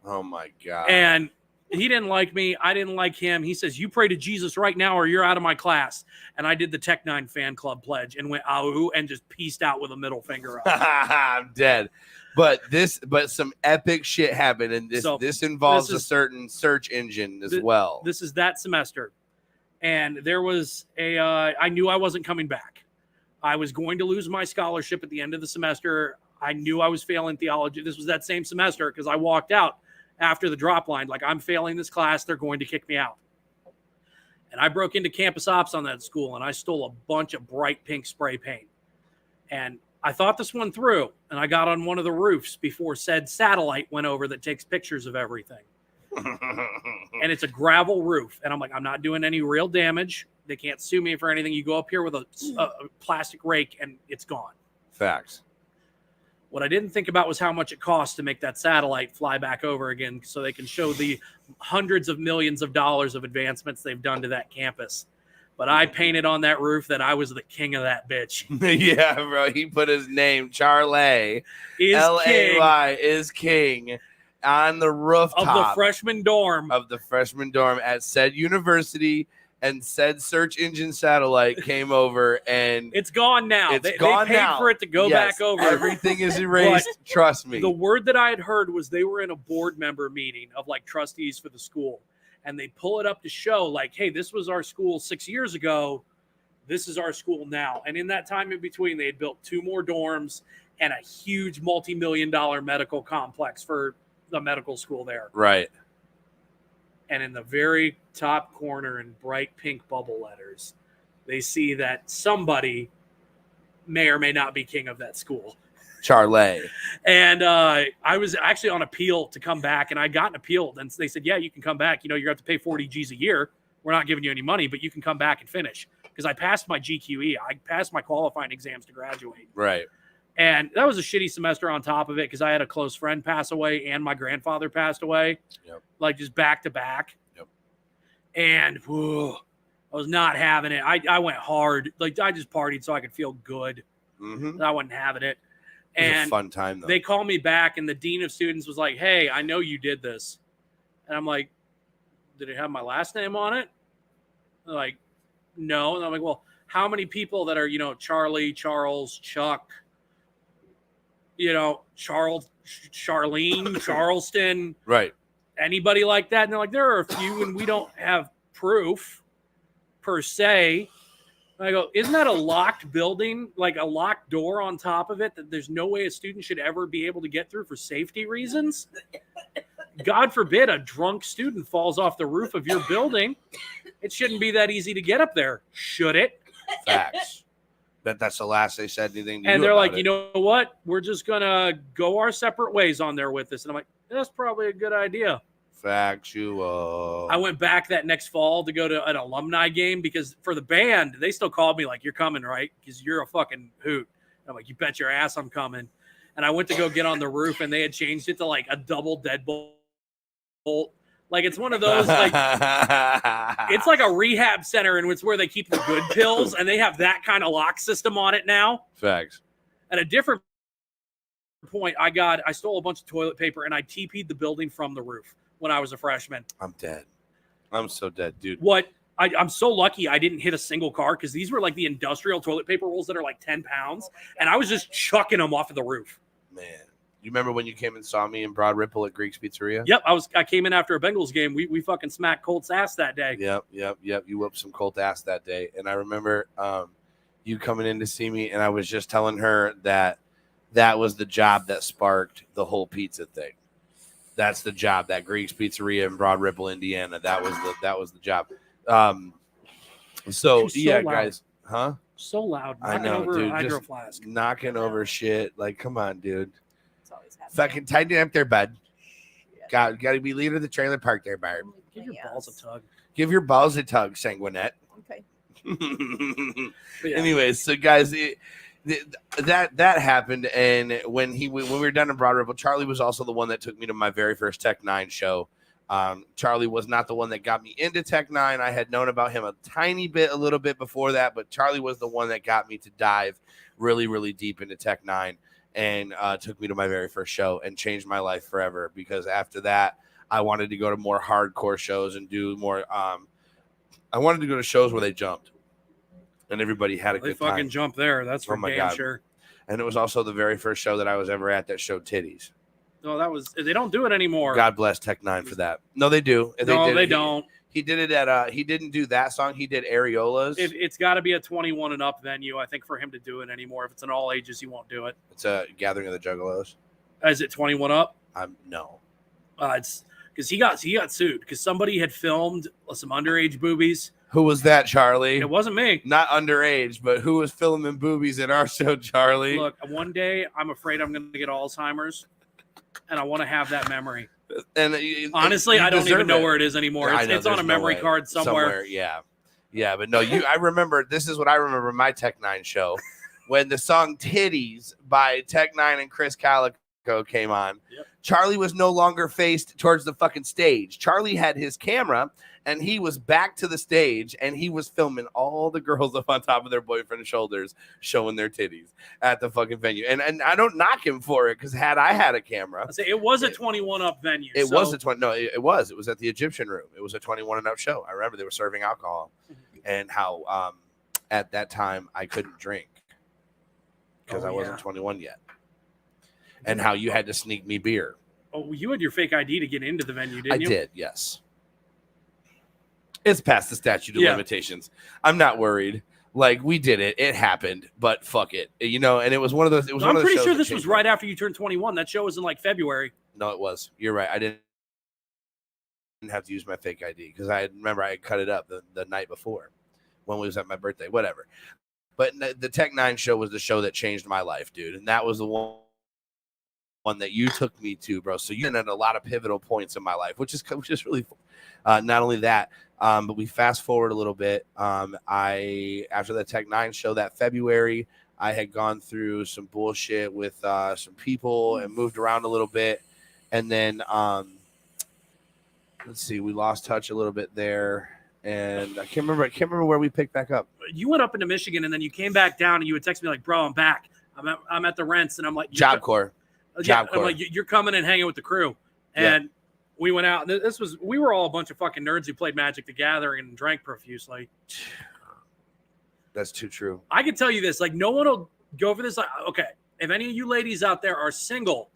Oh my God. And he didn't like me. I didn't like him. He says, you pray to Jesus right now or you're out of my class. And I did the Tech 9 fan club pledge and went, "Ow," and just pieced out with a middle finger up. I'm dead. But some epic shit happened, and this involves a certain search engine as well. This is that semester, and there was I knew I wasn't coming back. I was going to lose my scholarship at the end of the semester. I knew I was failing theology. This was that same semester because I walked out after the drop line, like, I'm failing this class. They're going to kick me out. And I broke into campus ops on that school, and I stole a bunch of bright pink spray paint. And I thought this one through, and I got on one of the roofs before said satellite went over that takes pictures of everything. And it's a gravel roof. And I'm like, I'm not doing any real damage. They can't sue me for anything. You go up here with a plastic rake, and it's gone. Facts. What I didn't think about was how much it costs to make that satellite fly back over again so they can show the hundreds of millions of dollars of advancements they've done to that campus. But I painted on that roof that I was the king of that bitch. Yeah, bro. He put his name, Charlie, L-A-Y, is king, on the rooftop of the freshman dorm. At said university, and said search engine satellite came over, and it's gone now. They paid now for it to go back over. Everything is erased. Trust me. The word that I had heard was they were in a board member meeting of like trustees for the school. And they pull it up to show like, hey, this was our school 6 years ago. This is our school now. And in that time in between, they had built 2 more dorms and a huge multi-million-dollar medical complex for the medical school there. Right. And in the very top corner in bright pink bubble letters, they see that somebody may or may not be king of that school. Charlie. And I was actually on appeal to come back, and I got an appeal. And they said, yeah, you can come back. You know, you're going to have to pay 40 G's a year. We're not giving you any money, but you can come back and finish. Because I passed my GQE. I passed my qualifying exams to graduate. Right. And that was a shitty semester on top of it because I had a close friend pass away and my grandfather passed away. Yep. Like just back to back. Yep. And I was not having it. I went hard. Like I just partied so I could feel good. Mm-hmm. I wasn't having it. It was And a fun time, though. They called me back, and the dean of students was like, hey, I know you did this. And I'm like, did it have my last name on it? They're like, no. And I'm like, well, how many people that are, you know, Charlie, Charles, Chuck, you know, Charlene, Charleston, right? Anybody like that? And they're like, there are a few, and we don't have proof per se. And I go, isn't that a locked building, like a locked door on top of it that there's no way a student should ever be able to get through for safety reasons? God forbid a drunk student falls off the roof of your building. It shouldn't be that easy to get up there, should it? Facts. That's the last they said anything to and you they're about like, it. you know what? We're just going to go our separate ways on there with this. And I'm like, that's probably a good idea. Factual. I went back that next fall to go to an alumni game because for the band, they still called me like, you're coming, right? Because you're a fucking hoot. I'm like, you bet your ass I'm coming. And I went to go get on the roof, and they had changed it to like a double deadbolt. Like it's one of those, like it's like a rehab center, and it's where they keep the good pills, and they have that kind of lock system on it now. Facts. At a different point, I stole a bunch of toilet paper, and I TP'd the building from the roof when I was a freshman. I'm dead. I'm so dead, dude. I'm so lucky I didn't hit a single car because these were like the industrial toilet paper rolls that are like 10 pounds, and I was just chucking them off of the roof. Man, you remember when you came and saw me in Broad Ripple at Greek's Pizzeria? Yep, I came in after a Bengals game. We fucking smacked Colt's ass that day. Yep. You whooped some Colt ass that day, and I remember you coming in to see me, and I was just telling her that was the job that sparked the whole pizza thing. That's the job, that Greek's Pizzeria in Broad Ripple, Indiana. That was the job. So yeah, loud. guys, huh? So loud. I know, over dude. a hydro Just flask. knocking over shit. Like, come on, dude. It's always happening. Fucking tighten up there, bud. Got to be leader of the trailer park there, Barb. Give your balls a tug. Give your balls a tug, Sanguinette. Okay. Yeah. Anyways, so guys, that happened, and when we were done in Broad Ripple, Charlie was also the one that took me to my very first Tech 9 show. Charlie was not the one that got me into Tech 9. I had known about him a little bit before that, but Charlie was the one that got me to dive really, really deep into Tech 9 and took me to my very first show and changed my life forever, because after that, I wanted to go to more hardcore shows and do more. I wanted to go to shows where they jumped and everybody had a They good fucking time. jump there. That's for my damn God. sure. And it was also the very first show that I was ever at that showed titties. No, they don't do it anymore. God bless Tech 9 for that. No, they do. They don't. He did it at he didn't do that song. He did Areolas. It's got to be a 21 and up venue, I think, for him to do it anymore. If it's an all ages, he won't do it. It's a Gathering of the Juggalos. Is it 21 up? No. It's because he got sued because somebody had filmed some underage boobies Who was that, Charlie? It wasn't me. Not underage, but who was filming boobies at our show, Charlie? Look, one day I'm afraid I'm going to get Alzheimer's, and I want to have that memory. And honestly, I don't even know where it is anymore. Yeah, It's on a memory card somewhere. Yeah, but no, I remember. This is what I remember my Tech Nine show when the song "Titties" by Tech Nine and Chris Calico came on. Yep. Charlie was no longer faced towards the fucking stage. Charlie had his camera and he was back to the stage and he was filming all the girls up on top of their boyfriend's shoulders showing their titties at the fucking venue. And I don't knock him for it, because had I had a camera, it was a 21 up venue. It was a 20. No, it was at the Egyptian Room. It was a 21 and up show. I remember they were serving alcohol, and how at that time I couldn't drink because I wasn't 21 yet. And how you had to sneak me beer. Oh, you had your fake ID to get into the venue, didn't you? I did, yes. It's past the statute of limitations. I'm not worried. Like, we did it. It happened, but fuck it. You know, and it was one of those. I'm pretty sure this was right after you turned 21. That show was in like February. No, it was. You're right. I didn't have to use my fake ID because I remember I had cut it up the night before when we was at my birthday, whatever. But the Tech Nine show was the show that changed my life, dude. And that was the one that you took me to, bro. So you're at a lot of pivotal points in my life, which is really not only that, but we fast forward a little bit. After the Tech Nine show that February, I had gone through some bullshit with some people and moved around a little bit. And then let's see, we lost touch a little bit there. And I can't remember where we picked back up. You went up into Michigan and then you came back down and you would text me like, bro, I'm back. I'm at the Rents. And I'm like, Job Corps. I'm like, you're coming and hanging with the crew. And we went out. And we were all a bunch of fucking nerds who played Magic the Gathering and drank profusely. That's too true. I can tell you this, like, no one will go for this. Like, okay, if any of you ladies out there are single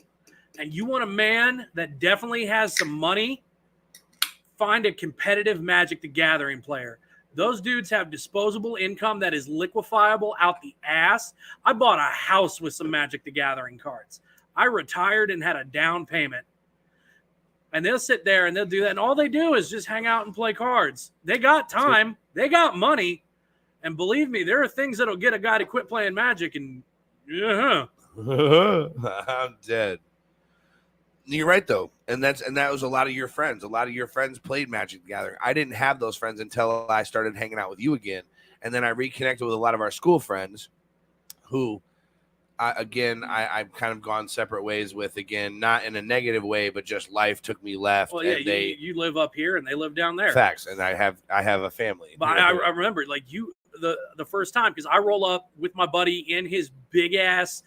and you want a man that definitely has some money, find a competitive Magic the Gathering player. Those dudes have disposable income that is liquefiable out the ass. I bought a house with some Magic the Gathering cards. I retired and had a down payment. And they'll sit there and they'll do that. And all they do is just hang out and play cards. They got time. They got money. And believe me, there are things that'll get a guy to quit playing Magic. And I'm dead. You're right, though. And that was a lot of your friends. A lot of your friends played Magic the Gathering. I didn't have those friends until I started hanging out with you again. And then I reconnected with a lot of our school friends who, I've kind of gone separate ways with, again, not in a negative way, but just life took me left. Well, yeah, you live up here and they live down there. Facts. And I have a family. But I remember, like, the first time, because I roll up with my buddy in his big ass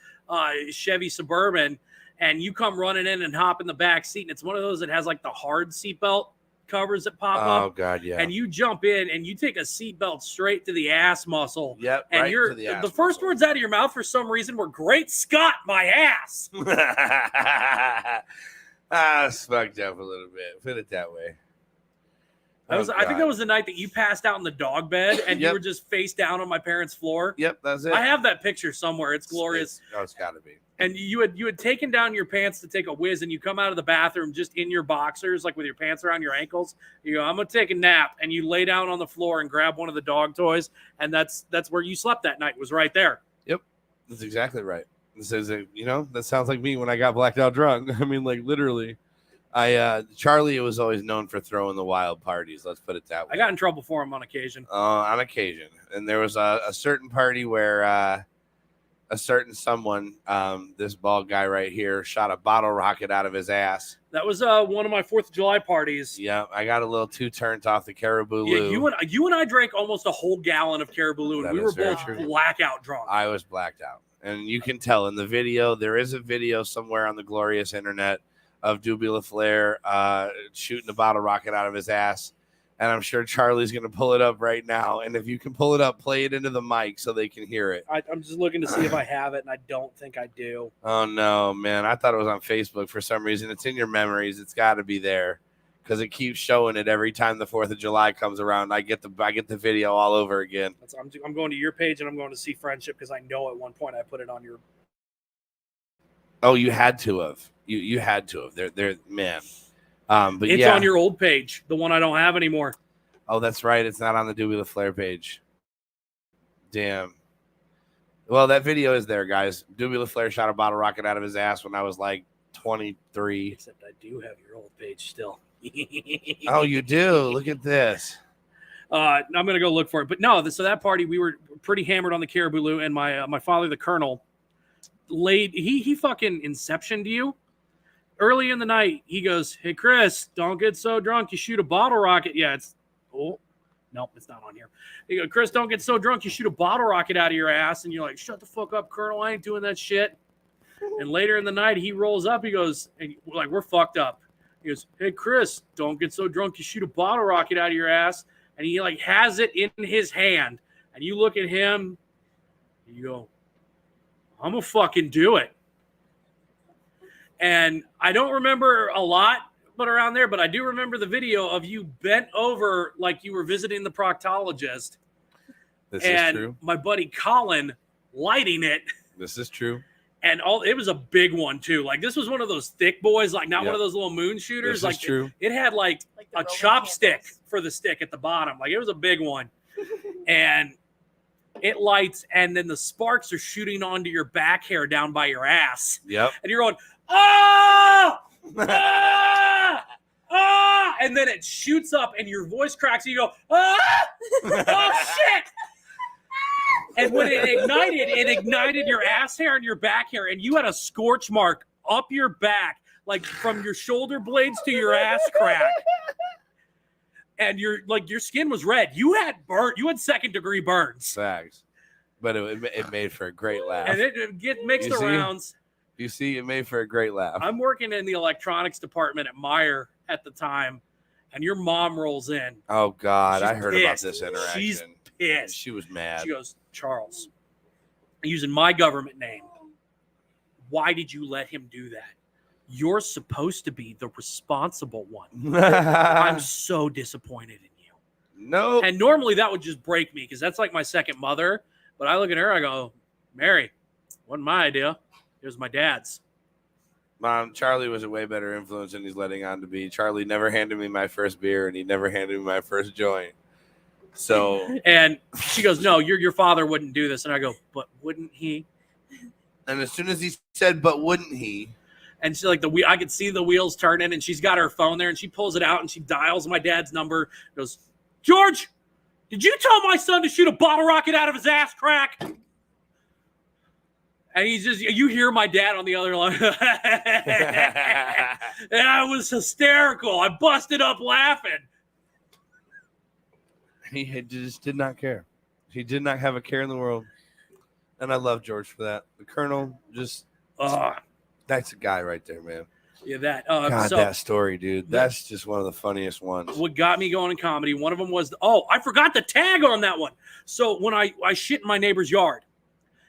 Chevy Suburban, and you come running in and hop in the back seat, and it's one of those that has like the hard seatbelt covers that pop up. Oh God, yeah. And you jump in and you take a seatbelt straight to the ass muscle. Yep. And right the first words out of your mouth for some reason were "Great Scott, my ass." It's fucked up a little bit. Put it that way. I think that was the night that you passed out in the dog bed and you were just face down on my parents' floor. Yep, that's it. I have that picture somewhere. It's glorious. It's got to be. And you had taken down your pants to take a whiz, and you come out of the bathroom just in your boxers, like with your pants around your ankles. You go, I'm gonna take a nap, and you lay down on the floor and grab one of the dog toys, and that's where you slept that night. Was right there. Yep, that's exactly right. This is that sounds like me when I got blacked out drunk. I mean, like literally. Charlie was always known for throwing the wild parties. Let's put it that way. I got in trouble for him on occasion. On occasion, and there was a certain party where. A certain someone, this bald guy right here, shot a bottle rocket out of his ass. That was one of my 4th of July parties. Yeah, I got a little too turned off the Caribou Yeah, Lou. you and I drank almost a whole gallon of Caribou Lou, and we were both blackout drunk. I was blacked out, and you can tell in the video. There is a video somewhere on the glorious internet of Doobie LaFleur shooting a bottle rocket out of his ass. And I'm sure Charlie's going to pull it up right now. And if you can pull it up, play it into the mic so they can hear it. I'm just looking to see if I have it, and I don't think I do. Oh, no, man. I thought it was on Facebook for some reason. It's in your memories. It's got to be there because it keeps showing it every time the 4th of July comes around. I get the video all over again. I'm going to your page, and I'm going to see Friendship because I know at one point I put it on your. Oh, you had to have. You had to have. They're man. But it's on your old page, the one I don't have anymore. Oh, that's right. It's not on the Doobie LaFleur page. Damn. Well, that video is there, guys. Doobie LaFleur shot a bottle rocket out of his ass when I was like 23. Except I do have your old page still. Oh, you do? Look at this. I'm gonna go look for it. But no, so that party we were pretty hammered on the Caribou, and my father, the Colonel, he fucking inceptioned you. Early in the night, he goes, "Hey Chris, don't get so drunk you shoot a bottle rocket." Yeah, it's nope, it's not on here. He goes, "Chris, don't get so drunk you shoot a bottle rocket out of your ass," and you're like, "Shut the fuck up, Colonel, I ain't doing that shit." And later in the night, he rolls up, he goes, and we're fucked up. He goes, "Hey Chris, don't get so drunk you shoot a bottle rocket out of your ass," and he like has it in his hand, and you look at him, and you go, "I'm gonna fucking do it." And I don't remember a lot, but around there, but I do remember the video of you bent over like you were visiting the proctologist. This is true. My buddy Colin lighting it. This is true. And it was a big one too. Like this was one of those thick boys, like not one of those little moon shooters. This is true. It had like the a Roman chopstick candles. for the stick at the bottom. Like it was a big one. And it lights, and then the sparks are shooting onto your back hair down by your ass. Yep. And you're going, "Ah! Ah! Ah!" And then it shoots up, and your voice cracks, and you go, "Ah! Oh, shit!" And when it ignited your ass hair and your back hair, and you had a scorch mark up your back, like from your shoulder blades to your ass crack. And your skin was red. You had second-degree burns. Facts. But it made for a great laugh. And it makes the rounds. You see, it made for a great laugh. I'm working in the electronics department at Meyer at the time, and your mom rolls in. Oh, God. She's I heard pissed. about this interaction. She's pissed. She was mad. She goes, "Charles, using my government name, why did you let him do that? You're supposed to be the responsible one. I'm so disappointed in you." No. And normally that would just break me because that's like my second mother. But I look at her, I go, "Mary, wasn't my idea. It was my dad's." Mom, Charlie was a way better influence than he's letting on to be. Charlie never handed me my first beer, and he never handed me my first joint. So, and she goes, "No, your father wouldn't do this." And I go, "But wouldn't he?" and as soon as he said, "But wouldn't he?" And she's like, I could see the wheels turning, and she's got her phone there, and she pulls it out, and she dials my dad's number. Goes, "George, did you tell my son to shoot a bottle rocket out of his ass crack?" And you hear my dad on the other line. And I was hysterical. I busted up laughing. He just did not care. He did not have a care in the world. And I love George for that. The Colonel, just, that's a guy right there, man. Yeah, that. God, that story, dude. That's just one of the funniest ones. What got me going in comedy, one of them was, I forgot the tag on that one. So when I shit in my neighbor's yard,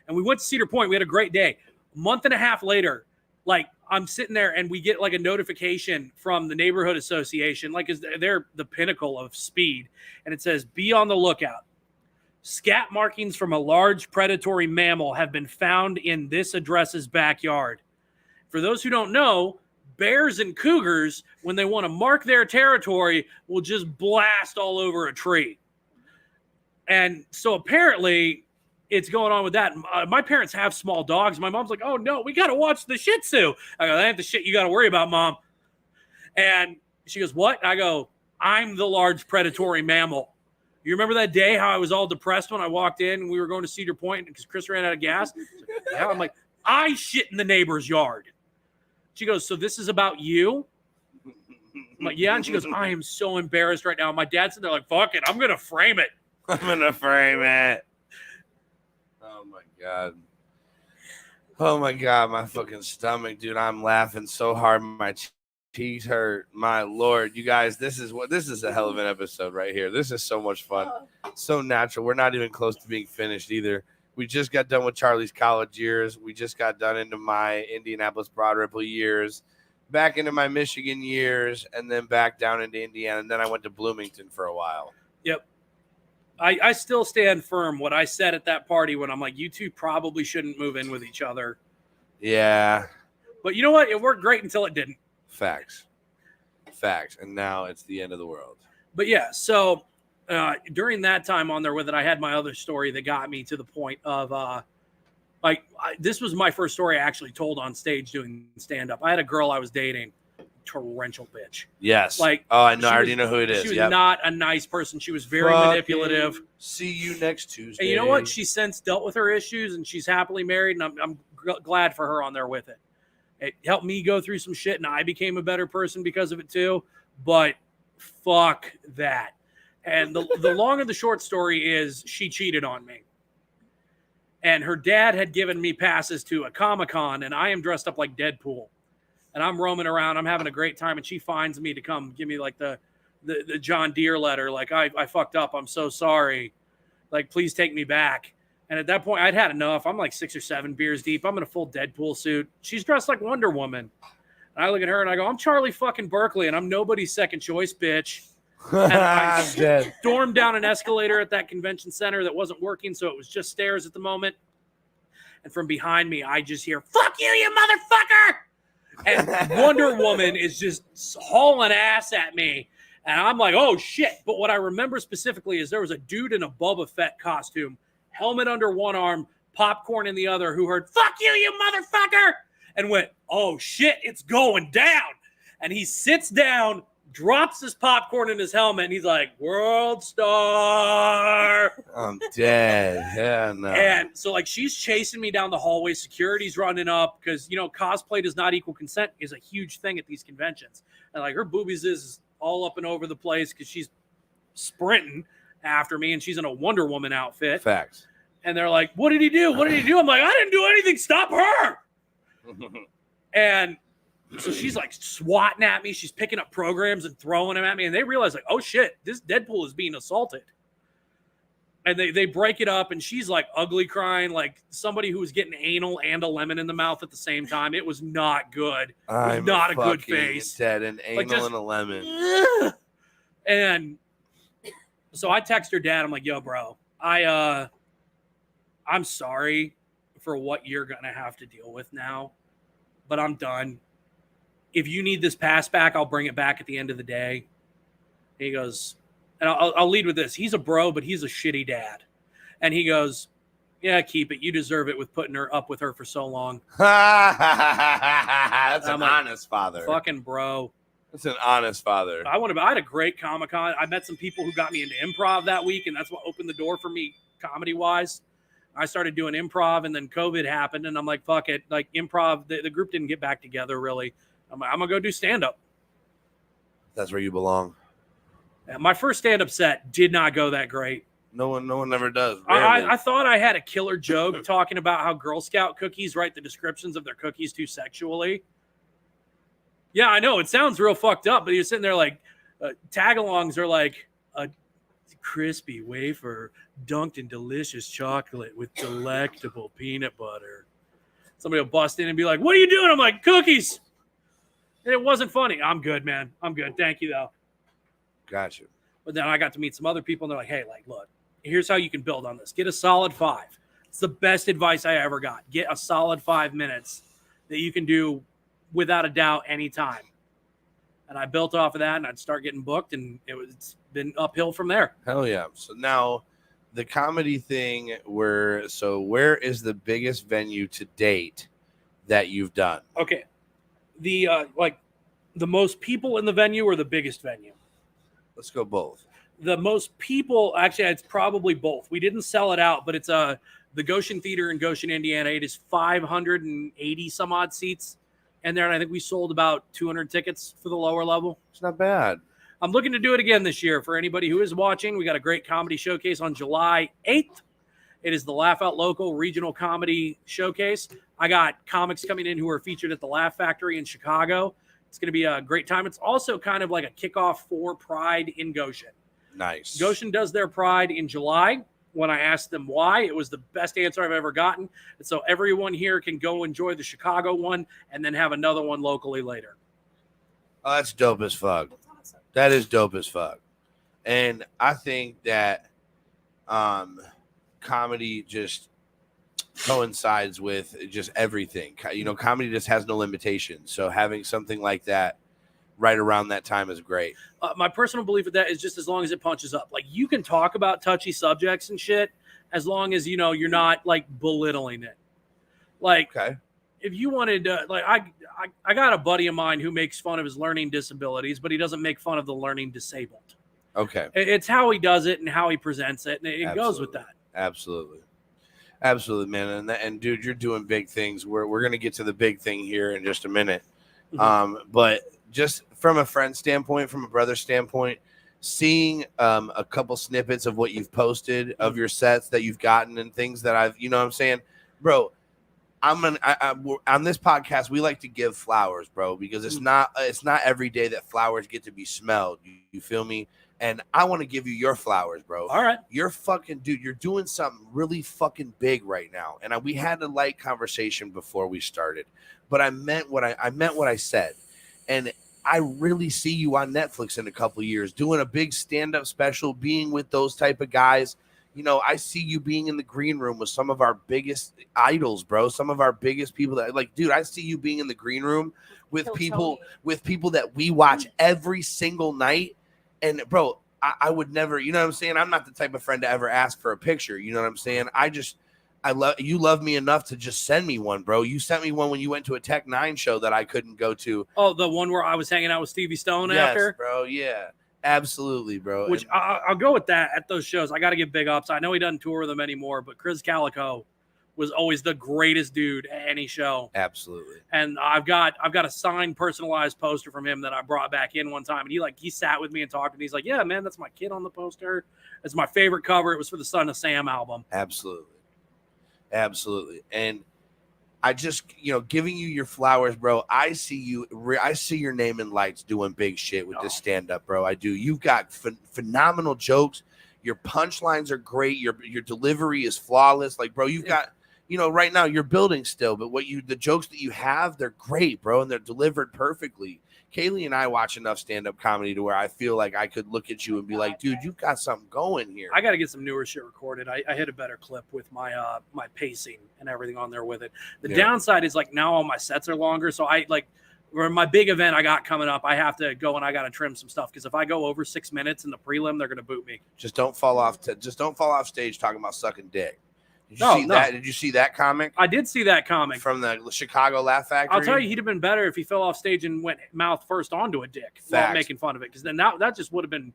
and we went to Cedar Point, we had a great day. A month and a half later, like I'm sitting there and we get like a notification from the neighborhood association, like they're the pinnacle of speed. And it says, "Be on the lookout. Scat markings from a large predatory mammal have been found in this address's backyard." For those who don't know, bears and cougars, when they want to mark their territory, will just blast all over a tree. And so apparently it's going on with that. My parents have small dogs. My mom's like, "Oh no, we got to watch the Shih Tzu." I go, "That ain't the shit you got to worry about, Mom." And she goes, "What?" I go, "I'm the large predatory mammal. You remember that day how I was all depressed when I walked in and we were going to Cedar Point because Chris ran out of gas?" Like, "Yeah." I'm like, "I shit in the neighbor's yard." She goes, "So this is about you?" I'm like, "Yeah." And she goes, "I am so embarrassed right now." My dad's in there like, "Fuck it, I'm going to frame it." I'm going to frame it. Oh, my God. Oh, my God. My fucking stomach, dude. I'm laughing so hard. My cheeks hurt. My Lord. You guys, this is a hell of an episode right here. This is so much fun. So natural. We're not even close to being finished either. We just got done with Charlie's college years. We just got done into my Indianapolis Broad Ripple years, back into my Michigan years, and then back down into Indiana. And then I went to Bloomington for a while. Yep. I still stand firm what I said at that party when I'm like, you two probably shouldn't move in with each other. Yeah. But you know what? It worked great until it didn't. Facts. And now it's the end of the world. But yeah, so during that time on there with it, I had my other story that got me to the point of this was my first story I actually told on stage doing stand up. I had a girl I was dating, torrential bitch. Yes. Like, oh, I know. I she already was- know who it is. She was Yep. not a nice person. She was very Fucking manipulative. See you next Tuesday. And you know what? She's since dealt with her issues and she's happily married, and I'm glad for her on there with it. It helped me go through some shit, and I became a better person because of it too. But fuck that. And the long and the short story is she cheated on me. And her dad had given me passes to a Comic-Con, and I am dressed up like Deadpool. And I'm roaming around. I'm having a great time, and she finds me to come give me like the John Deere letter. Like, I fucked up. I'm so sorry. Like, please take me back. And at that point, I'd had enough. I'm like 6 or 7 beers deep. I'm in a full Deadpool suit. She's dressed like Wonder Woman. And I look at her and I go, I'm Charlie fucking Burkley, and I'm nobody's second choice, bitch. And I I'm dead. stormed down an escalator at that convention center that wasn't working, so it was just stairs at the moment. And from behind me, I just hear, fuck you motherfucker! And Wonder Woman is just hauling ass at me. And I'm like, oh, shit. But what I remember specifically is there was a dude in a Boba Fett costume, helmet under one arm, popcorn in the other, who heard, fuck you motherfucker! And went, oh, shit, it's going down. And he sits down, drops his popcorn in his helmet, and he's like, world star. I'm dead. Yeah, no. And so, like, she's chasing me down the hallway. Security's running up because, you know, cosplay does not equal consent is a huge thing at these conventions. And, like, her boobies is all up and over the place because she's sprinting after me, and she's in a Wonder Woman outfit. Facts. And they're like, what did he do? What did he do? I'm like, I didn't do anything. Stop her. And so she's like swatting at me. She's picking up programs and throwing them at me. And they realize, like, oh, shit, this Deadpool is being assaulted. And they break it up, and she's like ugly crying, like somebody who was getting anal and a lemon in the mouth at the same time. It was not good. It was not a good face. Dead, an anal Like, just- and a lemon. And so I text her dad. I'm like, yo, bro, I'm sorry for what you're going to have to deal with now, but I'm done. If you need this pass back, I'll bring it back at the end of the day. And he goes, and I'll lead with this. He's a bro, but he's a shitty dad. And he goes, yeah, keep it. You deserve it with putting her up with her for so long. That's I'm an like, honest father. Fucking bro. That's an honest father. I had a great Comic-Con. I met some people who got me into improv that week, and that's what opened the door for me comedy-wise. I started doing improv, and then COVID happened, and I'm like, fuck it. Like, improv, the group didn't get back together, really. I'm going to go do stand-up. That's where you belong. And my first stand-up set did not go that great. No one ever does. I thought I had a killer joke talking about how Girl Scout cookies write the descriptions of their cookies too sexually. Yeah, I know. It sounds real fucked up, but you're sitting there like, tag-alongs are like a crispy wafer dunked in delicious chocolate with delectable peanut butter. Somebody will bust in and be like, what are you doing? I'm like, cookies. And it wasn't funny. I'm good, man. I'm good. Thank you, though. Gotcha. But then I got to meet some other people, and they're like, hey, like, look, here's how you can build on this. Get a solid 5. It's the best advice I ever got. Get a solid 5 minutes that you can do without a doubt anytime. And I built off of that, and I'd start getting booked, and it's been uphill from there. Hell yeah. So now the comedy thing, where is the biggest venue to date that you've done? Okay. The the most people in the venue or the biggest venue? Let's go both. The most people, actually, it's probably both. We didn't sell it out, but it's the Goshen Theater in Goshen, Indiana. It is 580 some odd seats in there, and I think we sold about 200 tickets for the lower level. It's not bad. I'm looking to do it again this year. For anybody who is watching, we got a great comedy showcase on July 8th. It is the Laugh Out Local Regional Comedy Showcase. I got comics coming in who are featured at the Laugh Factory in Chicago. It's going to be a great time. It's also kind of like a kickoff for Pride in Goshen. Nice. Goshen does their Pride in July. When I asked them why, it was the best answer I've ever gotten. And so everyone here can go enjoy the Chicago one and then have another one locally later. Oh, that's dope as fuck. That's awesome. That is dope as fuck. And I think that comedy just coincides with just everything. You know, comedy just has no limitations. So having something like that right around that time is great. My personal belief with that is just as long as it punches up. Like, you can talk about touchy subjects and shit as long as, you know, you're not like belittling it. Like, Okay. if you wanted to, like, I got a buddy of mine who makes fun of his learning disabilities, but he doesn't make fun of the learning disabled. Okay. It's how he does it and how he presents it, and it goes with that. Absolutely. Absolutely, man. And dude, you're doing big things. We're gonna get to the big thing here in just a minute. But just from a friend standpoint, from a brother standpoint, seeing a couple snippets of what you've posted of your sets that you've gotten and things that I've, you know what I'm saying, bro. On this podcast, we like to give flowers, bro, because it's not every day that flowers get to be smelled. You feel me? And I want to give you your flowers, bro. All right. You're fucking, dude, you're doing something really fucking big right now. And we had a light conversation before we started, but I meant what I said. And I really see you on Netflix in a couple of years doing a big stand-up special, being with those type of guys. You know, I see you being in the green room with some of our biggest idols, bro. Some of our biggest people that, like, dude, I see you being in the green room with people that we watch every single night. And bro, I would never, you know what I'm saying? I'm not the type of friend to ever ask for a picture. You know what I'm saying? You love me enough to just send me one, bro. You sent me one when you went to a Tech 9 show that I couldn't go to. Oh, the one where I was hanging out with Stevie Stone after? Yes, bro. Yeah, absolutely, bro. Which I'll go with that at those shows. I got to give big ups. I know he doesn't tour with them anymore, but Chris Calico was always the greatest dude at any show. Absolutely. And I've got a signed, personalized poster from him that I brought back in one time. And he sat with me and talked, and he's like, yeah, man, that's my kid on the poster. It's my favorite cover. It was for the Son of Sam album. Absolutely. And I just, giving you your flowers, bro. I see your name in lights doing big shit with this stand-up, bro. I do. You've got phenomenal jokes. Your punchlines are great. Your delivery is flawless. Like, bro, you've got, right now you're building still, but the jokes that you have, they're great, bro, and they're delivered perfectly. Kaylee and I watch enough stand-up comedy to where I feel like I could look at you and be like, dude, you've got something going here. I got to get some newer shit recorded. I hit a better clip with my my pacing and everything on there with it. The downside is, like, now all my sets are longer, so or my big event I got coming up, I have to go and I got to trim some stuff, because if I go over 6 minutes in the prelim, they're going to boot me. Just don't fall off stage talking about sucking dick. Did you see that comic? I did see that comic from the Chicago Laugh Factory. I'll tell you, he'd have been better if he fell off stage and went mouth first onto a dick while making fun of it, because then that just would have been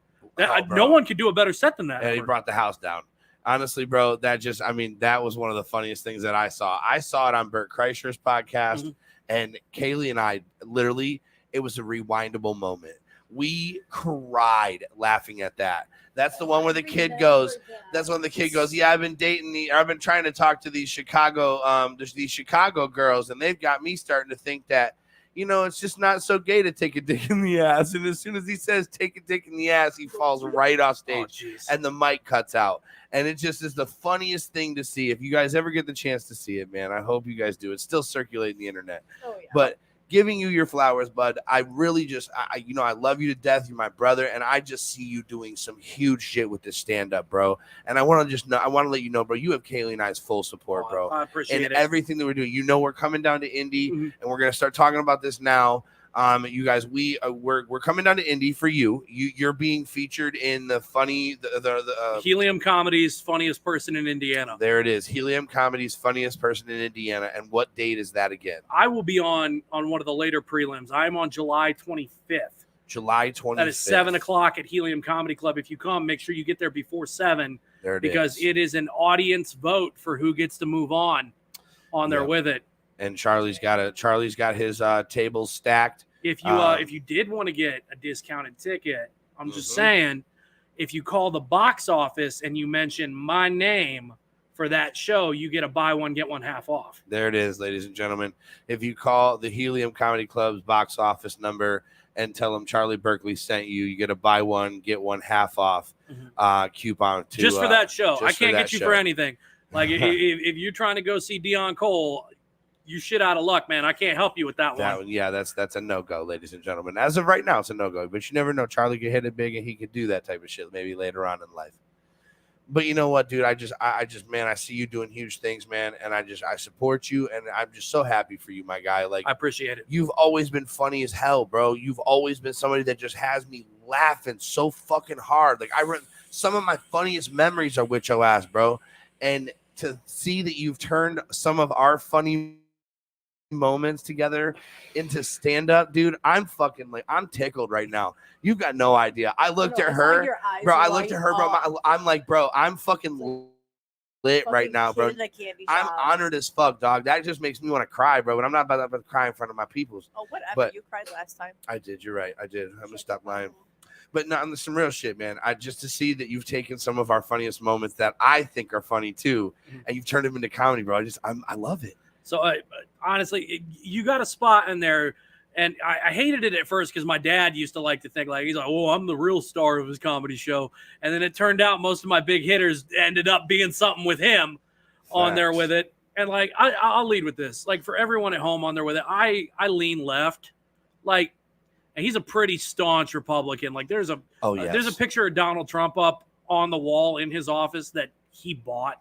no one could do a better set than that. Yeah, he brought the house down. Honestly, bro, that was one of the funniest things that I saw. I saw it on Bert Kreischer's podcast, and Kaylee and I, literally, it was a rewindable moment. We cried laughing at that. That's the one where the kid goes. That's when the kid goes, yeah, I've been trying to talk to these Chicago girls, and they've got me starting to think that, it's just not so gay to take a dick in the ass. And as soon as he says take a dick in the ass, he falls right off stage, and the mic cuts out. And it just is the funniest thing to see. If you guys ever get the chance to see it, man, I hope you guys do. It's still circulating the internet. Oh, yeah. But giving you your flowers, bud. I really just, I love you to death. You're my brother, and I just see you doing some huge shit with this stand-up, bro. And I want to let you know, bro, you have Kaylee and I's full support, bro. I appreciate it. Everything that we're doing. We're coming down to Indy, and we're gonna start talking about this now. You guys, we're coming down to Indy for you. You're being featured in the Helium Comedy's Funniest Person in Indiana. There it is, Helium Comedy's Funniest Person in Indiana. And what date is that again? I will be on one of the later prelims. I'm on July 25th. July 25th. That is 7:00 at Helium Comedy Club. If you come, make sure you get there before 7. Because it is an audience vote for who gets to move on there with it. And Charlie's got his tables stacked. If you did want to get a discounted ticket, I'm just saying, if you call the box office and you mention my name for that show, you get a buy one get one half off. There it is, ladies and gentlemen. If you call the Helium Comedy Club's box office number and tell them Charlie Burkley sent you, you get a buy one get one half off coupon just for that show. I can't get you for anything. Like if you're trying to go see Dion Cole, you shit out of luck, man. I can't help you with that one. Yeah, that's a no-go, ladies and gentlemen. As of right now, it's a no-go. But you never know. Charlie could hit it big, and he could do that type of shit maybe later on in life. But you know what, dude? I just, man, I see you doing huge things, man, and I support you, and I'm just so happy for you, my guy. Like, I appreciate it. you've always been funny as hell, bro. You've always been somebody that just has me laughing so fucking hard. Like, some of my funniest memories are with your ass, bro. And to see that you've turned some of our funny moments together into stand-up, dude, I'm tickled right now. You've got no idea. I looked at her, bro. I looked at her, bro. I'm like, bro, I'm fucking lit right now, bro. I'm honored as fuck, dog. That just makes me want to cry, bro. But I'm not about to cry in front of my peoples. Oh, whatever. But you cried last time. I did. You're right. I did. I'm gonna stop lying. But not on some real shit, man. Just to see that you've taken some of our funniest moments that I think are funny too, and you've turned them into comedy, bro. I love it. So honestly, you got a spot in there. And I hated it at first because my dad used to like to think like, he's like, oh, I'm the real star of his comedy show. And then it turned out most of my big hitters ended up being something with him on there with it. And like, I'll lead with this. Like for everyone at home on there with it, I lean left. Like, and he's a pretty staunch Republican. Like there's a picture of Donald Trump up on the wall in his office that he bought.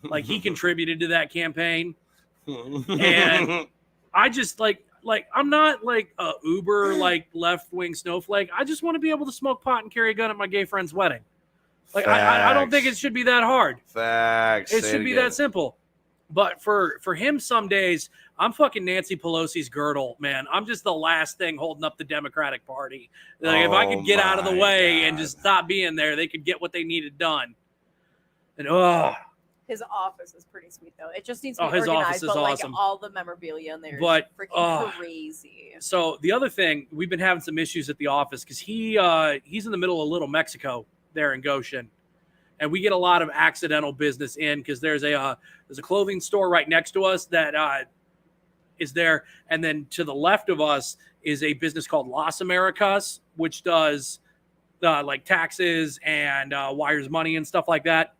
Like he contributed to that campaign. And I just like I'm not like a uber like left-wing snowflake. I just want to be able to smoke pot and carry a gun at my gay friend's wedding. Like I don't think it should be that hard. Facts. It should be that simple. But for him, some days I'm fucking Nancy Pelosi's girdle, man. I'm just the last thing holding up the Democratic Party. Like if I could get out of the way and just stop being there, they could get what they needed done. And his office is pretty sweet, though. It just needs to be his organized, office is but awesome. Like all the memorabilia in there is freaking crazy. So the other thing, we've been having some issues at the office because he's in the middle of Little Mexico there in Goshen, and we get a lot of accidental business in because there's a clothing store right next to us that is there, and then to the left of us is a business called Las Americas, which does like taxes and wires money and stuff like that.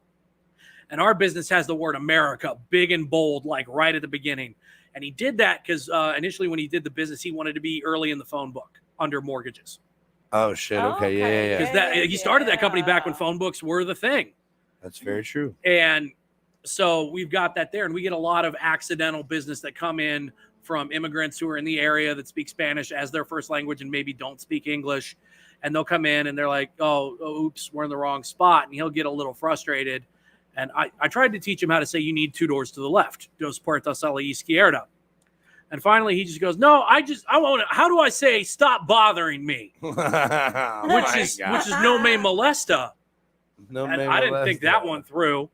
And our business has the word America big and bold, like right at the beginning. And he did that because initially when he did the business, he wanted to be early in the phone book under mortgages. Oh, shit. Okay. Yeah. Because he started that company back when phone books were the thing. That's very true. And so we've got that there. And we get a lot of accidental business that come in from immigrants who are in the area that speak Spanish as their first language and maybe don't speak English. And they'll come in and they're like, oh oops, we're in the wrong spot. And he'll get a little frustrated. And I tried to teach him how to say you need 2 doors to the left. Dos puertas a la izquierda. And finally he just goes, no, I want to, how do I say stop bothering me? which is no me molesta. No and me I didn't molesta. think that one through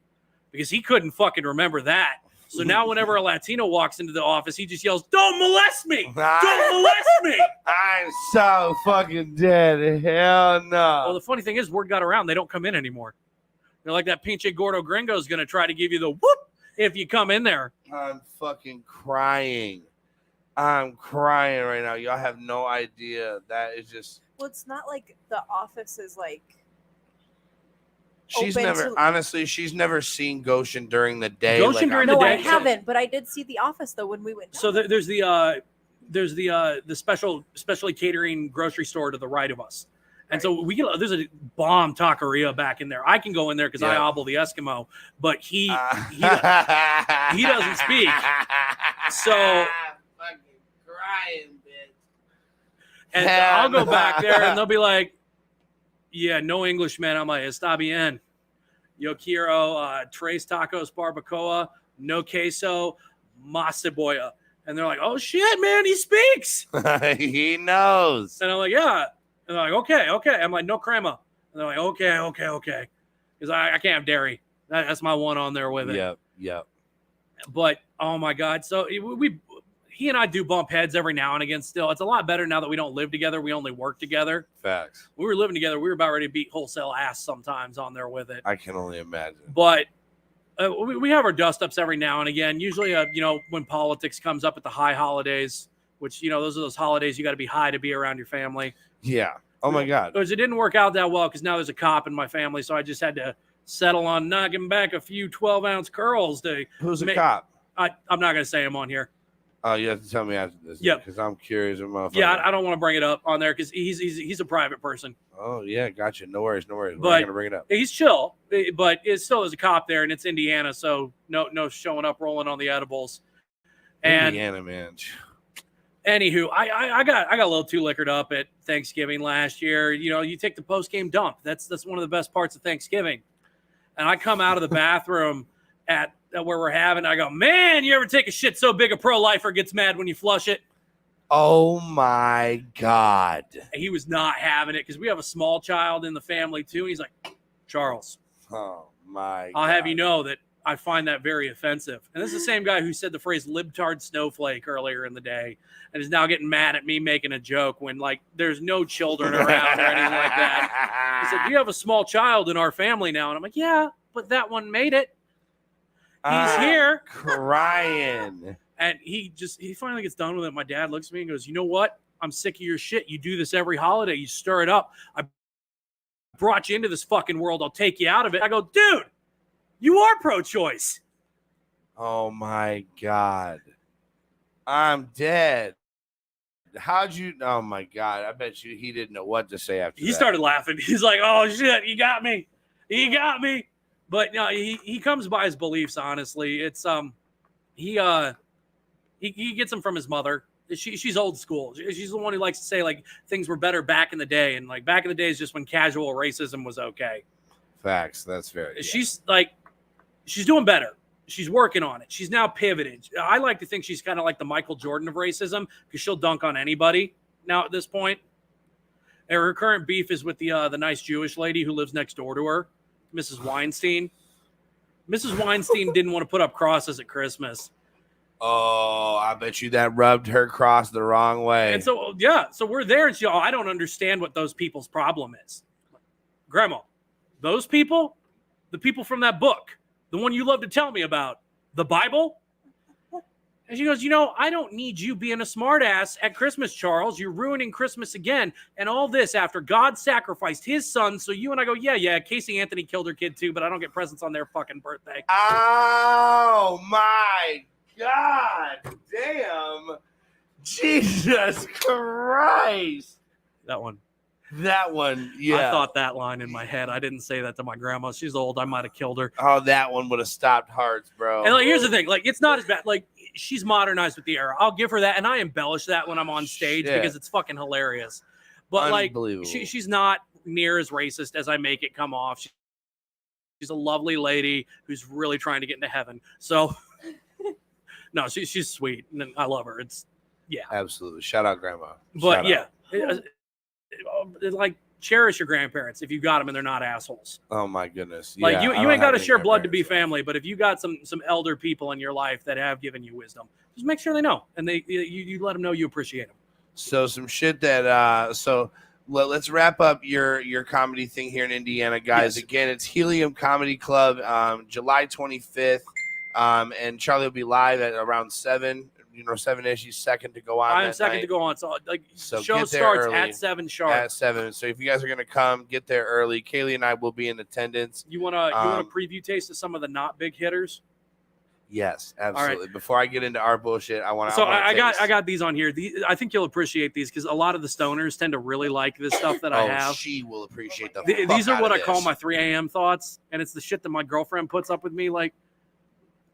because he couldn't fucking remember that. So now whenever a Latino walks into the office, he just yells, don't molest me. Don't molest me. I'm so fucking dead. Hell no. Well, the funny thing is word got around. They don't come in anymore. They're like that pinche gordo gringo is going to try to give you the whoop if you come in there. I'm fucking crying. I'm crying right now. Y'all have no idea. That is just. Well, it's not like the office is like. She's never seen Goshen during the day. Goshen during the No, day. I haven't, but I did see the office though when we went down. So there's the specially catering grocery store to the right of us. And so there's a bomb taqueria back in there. I can go in there because I obble the Eskimo, but he doesn't speak. So fucking crying, bitch. And I'll go back there and they'll be like, yeah, no English, man. I'm like, está bien. Yo quiero 3 tacos barbacoa, no queso, más cebolla. And they're like, oh shit, man, he speaks. He knows. And I'm like, yeah. And they're like, okay. I'm like, no crema. And they're like, okay. Because I can't have dairy. That's my one on there with it. Yep. But, oh, my God. So he and I do bump heads every now and again still. It's a lot better now that we don't live together. We only work together. Facts. We were living together. We were about ready to beat wholesale ass sometimes on there with it. I can only imagine. But we have our dust-ups every now and again. Usually, when politics comes up at the high holidays, which, those are those holidays you got to be high to be around your family. Yeah. Oh, my God. Because it didn't work out that well because now there's a cop in my family, so I just had to settle on knocking back a few 12-ounce curls. Who's a cop? I'm not going to say him on here. Oh, you have to tell me after this. Yep. Because I'm curious. Yeah, I don't want to bring it up on there because he's a private person. Oh, yeah, gotcha. No worries. We're not But going to bring it up. he's chill, but it still is a cop there, and it's Indiana, so no showing up rolling on the edibles. And Indiana, man. anywho, I got a little too liquored up at Thanksgiving last year. You know, you take the post game dump. That's one of the best parts of Thanksgiving. And I come out of the bathroom at where we're having. I go, man, you ever take a shit so big a pro-lifer gets mad when you flush it? Oh my God. And he was not having it because we have a small child in the family too. And he's like, Charles, Oh my I'll God. have you know that I find that very offensive. And this is the same guy who said the phrase libtard snowflake earlier in the day and is now getting mad at me making a joke when like there's no children around or anything like that. He said, you have a small child in our family now. And I'm like, yeah, but that one made it. He's here. Crying. And he finally gets done with it. My dad looks at me and goes, you know what? I'm sick of your shit. You do this every holiday. You stir it up. I brought you into this fucking world. I'll take you out of it. I go, dude, you are pro-choice. Oh my God. I'm dead. How'd you? Oh my God. I bet you he didn't know what to say after He that. started laughing. He's like, oh shit, you got me. He got me. But no, he comes by his beliefs, honestly. It's he gets them from his mother. She's old school. She's the one who likes to say like things were better back in the day, and like back in the day is just when casual racism was okay. Facts. That's fair. Yeah. She's doing better. She's working on it. She's now pivoted. I like to think she's kind of like the Michael Jordan of racism because she'll dunk on anybody now at this point. And her current beef is with the nice Jewish lady who lives next door to her, Mrs. Weinstein. Mrs. Weinstein didn't want to put up crosses at Christmas. Oh, I bet you that rubbed her cross the wrong way. And so, yeah, so we're there and she, I don't understand what those people's problem is. Grandma, those people, the people from that book, the one you love to tell me about, the Bible. And she goes, you know, I don't need you being a smartass at Christmas, Charles. You're ruining Christmas again. And all this after God sacrificed his son. So you and I go, yeah, Casey Anthony killed her kid too, but I don't get presents on their fucking birthday. Oh my God damn. Jesus Christ. That one, yeah. I thought that line in my head. I didn't say that to my grandma. She's old. I might have killed her. Oh, that one would have stopped hearts, bro. And like, here's the thing. Like, it's not as bad. Like, she's modernized with the era. I'll give her that. And I embellish that when I'm on stage because it's fucking hilarious. But like, she's not near as racist as I make it come off. She's a lovely lady who's really trying to get into heaven. So no, she's sweet. And I love her. It's absolutely. Shout out grandma. But like, cherish your grandparents if you got them and they're not assholes. Oh my goodness. Like you ain't got to share blood to be family, but if you got some elder people in your life that have given you wisdom, just make sure they know and you let them know you appreciate them. So some shit that let's wrap up your comedy thing here in Indiana, guys. Yes. Again, it's Helium Comedy Club, July 25th, and Charlie will be live at around 7. 7-ish. He's second to go on. I'm second to go on. So show starts at 7 sharp. At 7. So if you guys are gonna come, get there early. Kaylee and I will be in attendance. You wanna preview taste of some of the not big hitters? Yes, absolutely. Right. Before I get into our bullshit, I got these on here. I think you'll appreciate these because a lot of the stoners tend to really like this stuff that I have. She will appreciate these are what I call my 3 a.m. thoughts, and it's the shit that my girlfriend puts up with me. Like,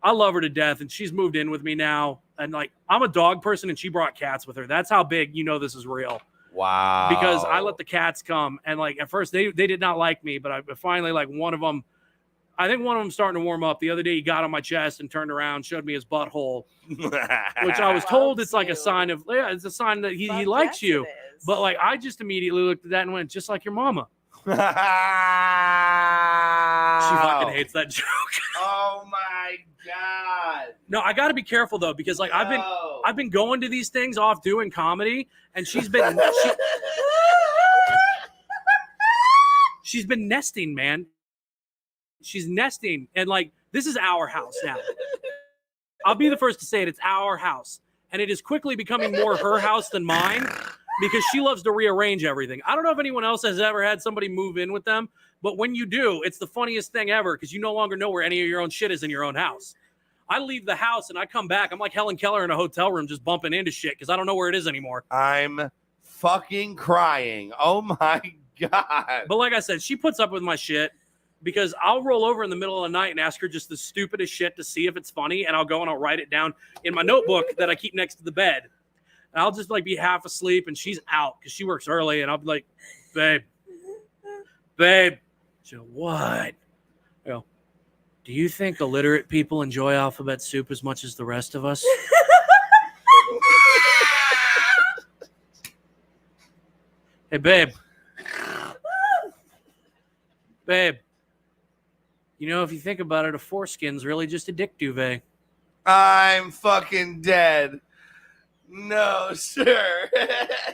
I love her to death, and she's moved in with me now. And like, I'm a dog person, and she brought cats with her. That's how big this is real. Wow. Because I let the cats come, and like at first they did not like me, but I finally like one of them. I think one of them starting to warm up. The other day he got on my chest and turned around, showed me his butthole, which I was told it's like a sign of it's a sign that he likes you. But like I just immediately looked at that and went, just like your mama. She fucking hates that joke. Oh my God. No, I got to be careful though because like I've been going to these things off doing comedy, and she's been she's been nesting, man. She's nesting, and like this is our house now. I'll be the first to say it. It's our house, and it is quickly becoming more her house than mine. Because she loves to rearrange everything. I don't know if anyone else has ever had somebody move in with them, but when you do, it's the funniest thing ever because you no longer know where any of your own shit is in your own house. I leave the house and I come back. I'm like Helen Keller in a hotel room just bumping into shit because I don't know where it is anymore. I'm fucking crying. Oh my God. But like I said, she puts up with my shit because I'll roll over in the middle of the night and ask her just the stupidest shit to see if it's funny. And I'll go and I'll write it down in my notebook that I keep next to the bed. And I'll just like be half asleep and she's out because she works early. And I'll be like, babe. She'll go, what? I go, do you think illiterate people enjoy alphabet soup as much as the rest of us? Hey, babe. Babe. You know, if you think about it, a foreskin's really just a dick duvet. I'm fucking dead. No, sir.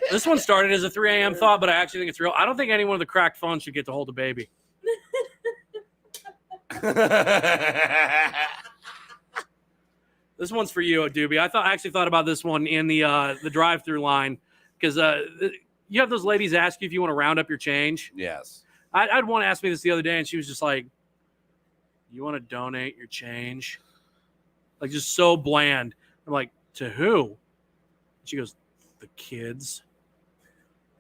This one started as a 3 a.m. thought, but I actually think it's real. I don't think anyone with a cracked phone should get to hold a baby. This one's for you, Doobie. I actually thought about this one in the drive-through line because you have those ladies ask you if you want to round up your change. Yes. I had one ask me this the other day, and she was just like, "You want to donate your change?" Like just so bland. I'm like, "To who?" She goes, "The kids."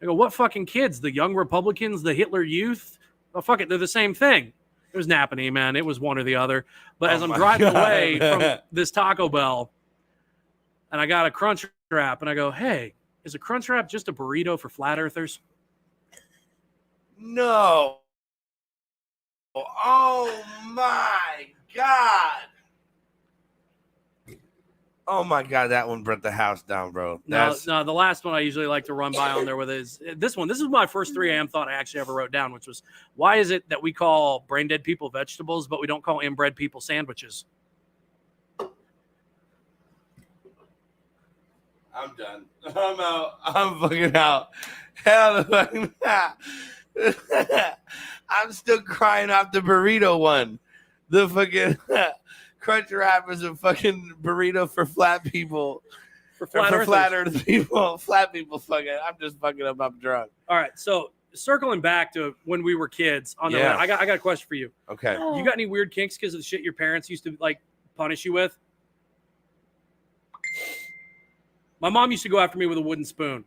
I go, "What fucking kids? The young Republicans, the Hitler Youth? Oh, fuck it, they're the same thing." It was napping, man. It was one or the other. But as I'm driving away from this Taco Bell, and I got a Crunch Wrap, and I go, "Hey, is a Crunch Wrap just a burrito for flat earthers?" No. Oh my God. Oh my God, that one burnt the house down, bro. No, the last one I usually like to run by on there with is this one. This is my first 3 a.m. thought I actually ever wrote down, which was, why is it that we call brain dead people vegetables, but we don't call inbred people sandwiches? I'm done. I'm out. I'm fucking out. Hell the fucking I'm still crying off the burrito one. The fucking Crunch Wrap is a fucking burrito for flat people. For flat earth people. Flat people fucking. I'm just fucking up. I'm drunk. All right. So circling back to when we were kids on the Yeah. I got a question for you. Okay. You got any weird kinks because of the shit your parents used to like punish you with? My mom used to go after me with a wooden spoon.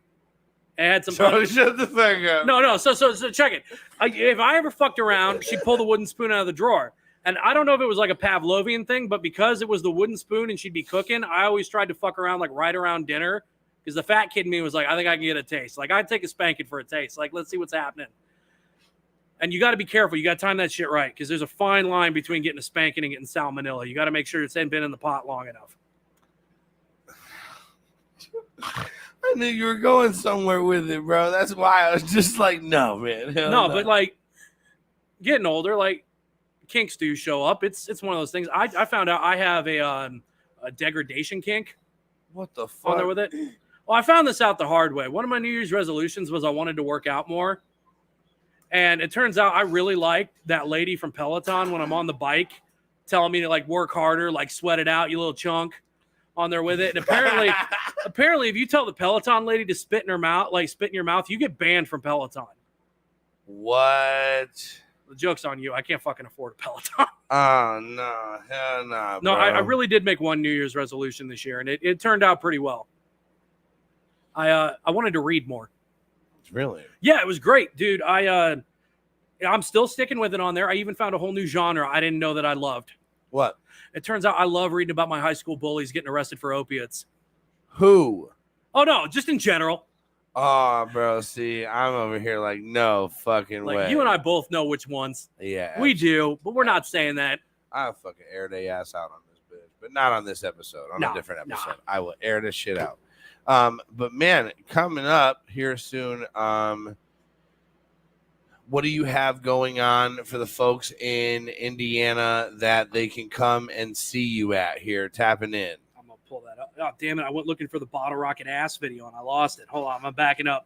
And had some. So shut the fuck up. No. So check it. If I ever fucked around, she'd pull the wooden spoon out of the drawer. And I don't know if it was like a Pavlovian thing, but because it was the wooden spoon and she'd be cooking, I always tried to fuck around like right around dinner because the fat kid in me was like, I think I can get a taste. Like I'd take a spanking for a taste. Like, let's see what's happening. And you got to be careful. You got to time that shit right because there's a fine line between getting a spanking and getting salmonella. You got to make sure it's been in the pot long enough. I knew you were going somewhere with it, bro. That's why I was just like, no, man. Hell No, but like getting older, like kinks do show up. It's one of those things. I found out I have a degradation kink. What the On fuck? there with it. Well, I found this out the hard way. One of my New Year's resolutions was I wanted to work out more. And it turns out I really liked that lady from Peloton when I'm on the bike telling me to like work harder, like sweat it out, you little chunk on there with it. And apparently if you tell the Peloton lady to spit in her mouth, like spit in your mouth, you get banned from Peloton. What? The joke's on you. I can't fucking afford a Peloton. Oh, no. Hell no, No, bro. I really did make one New Year's resolution this year, and it turned out pretty well. I wanted to read more. Really? Yeah, it was great, dude. I'm still sticking with it on there. I even found a whole new genre I didn't know that I loved. What? It turns out I love reading about my high school bullies getting arrested for opiates. Who? Oh, no, just in general. Oh, bro, see, I'm over here like, no fucking Like, way. you and I both know which ones. Yeah. We do, but we're not saying that. I'll fucking air their ass out on this bitch, but not on this episode. On No, a different episode. nah. I will air this shit out. But man, coming up here soon, what do you have going on for the folks in Indiana that they can come and see you at here, tapping in? I'm going to pull that up. Oh, damn it. I went looking for the Bottle Rocket ass video, and I lost it. Hold on. I'm backing up.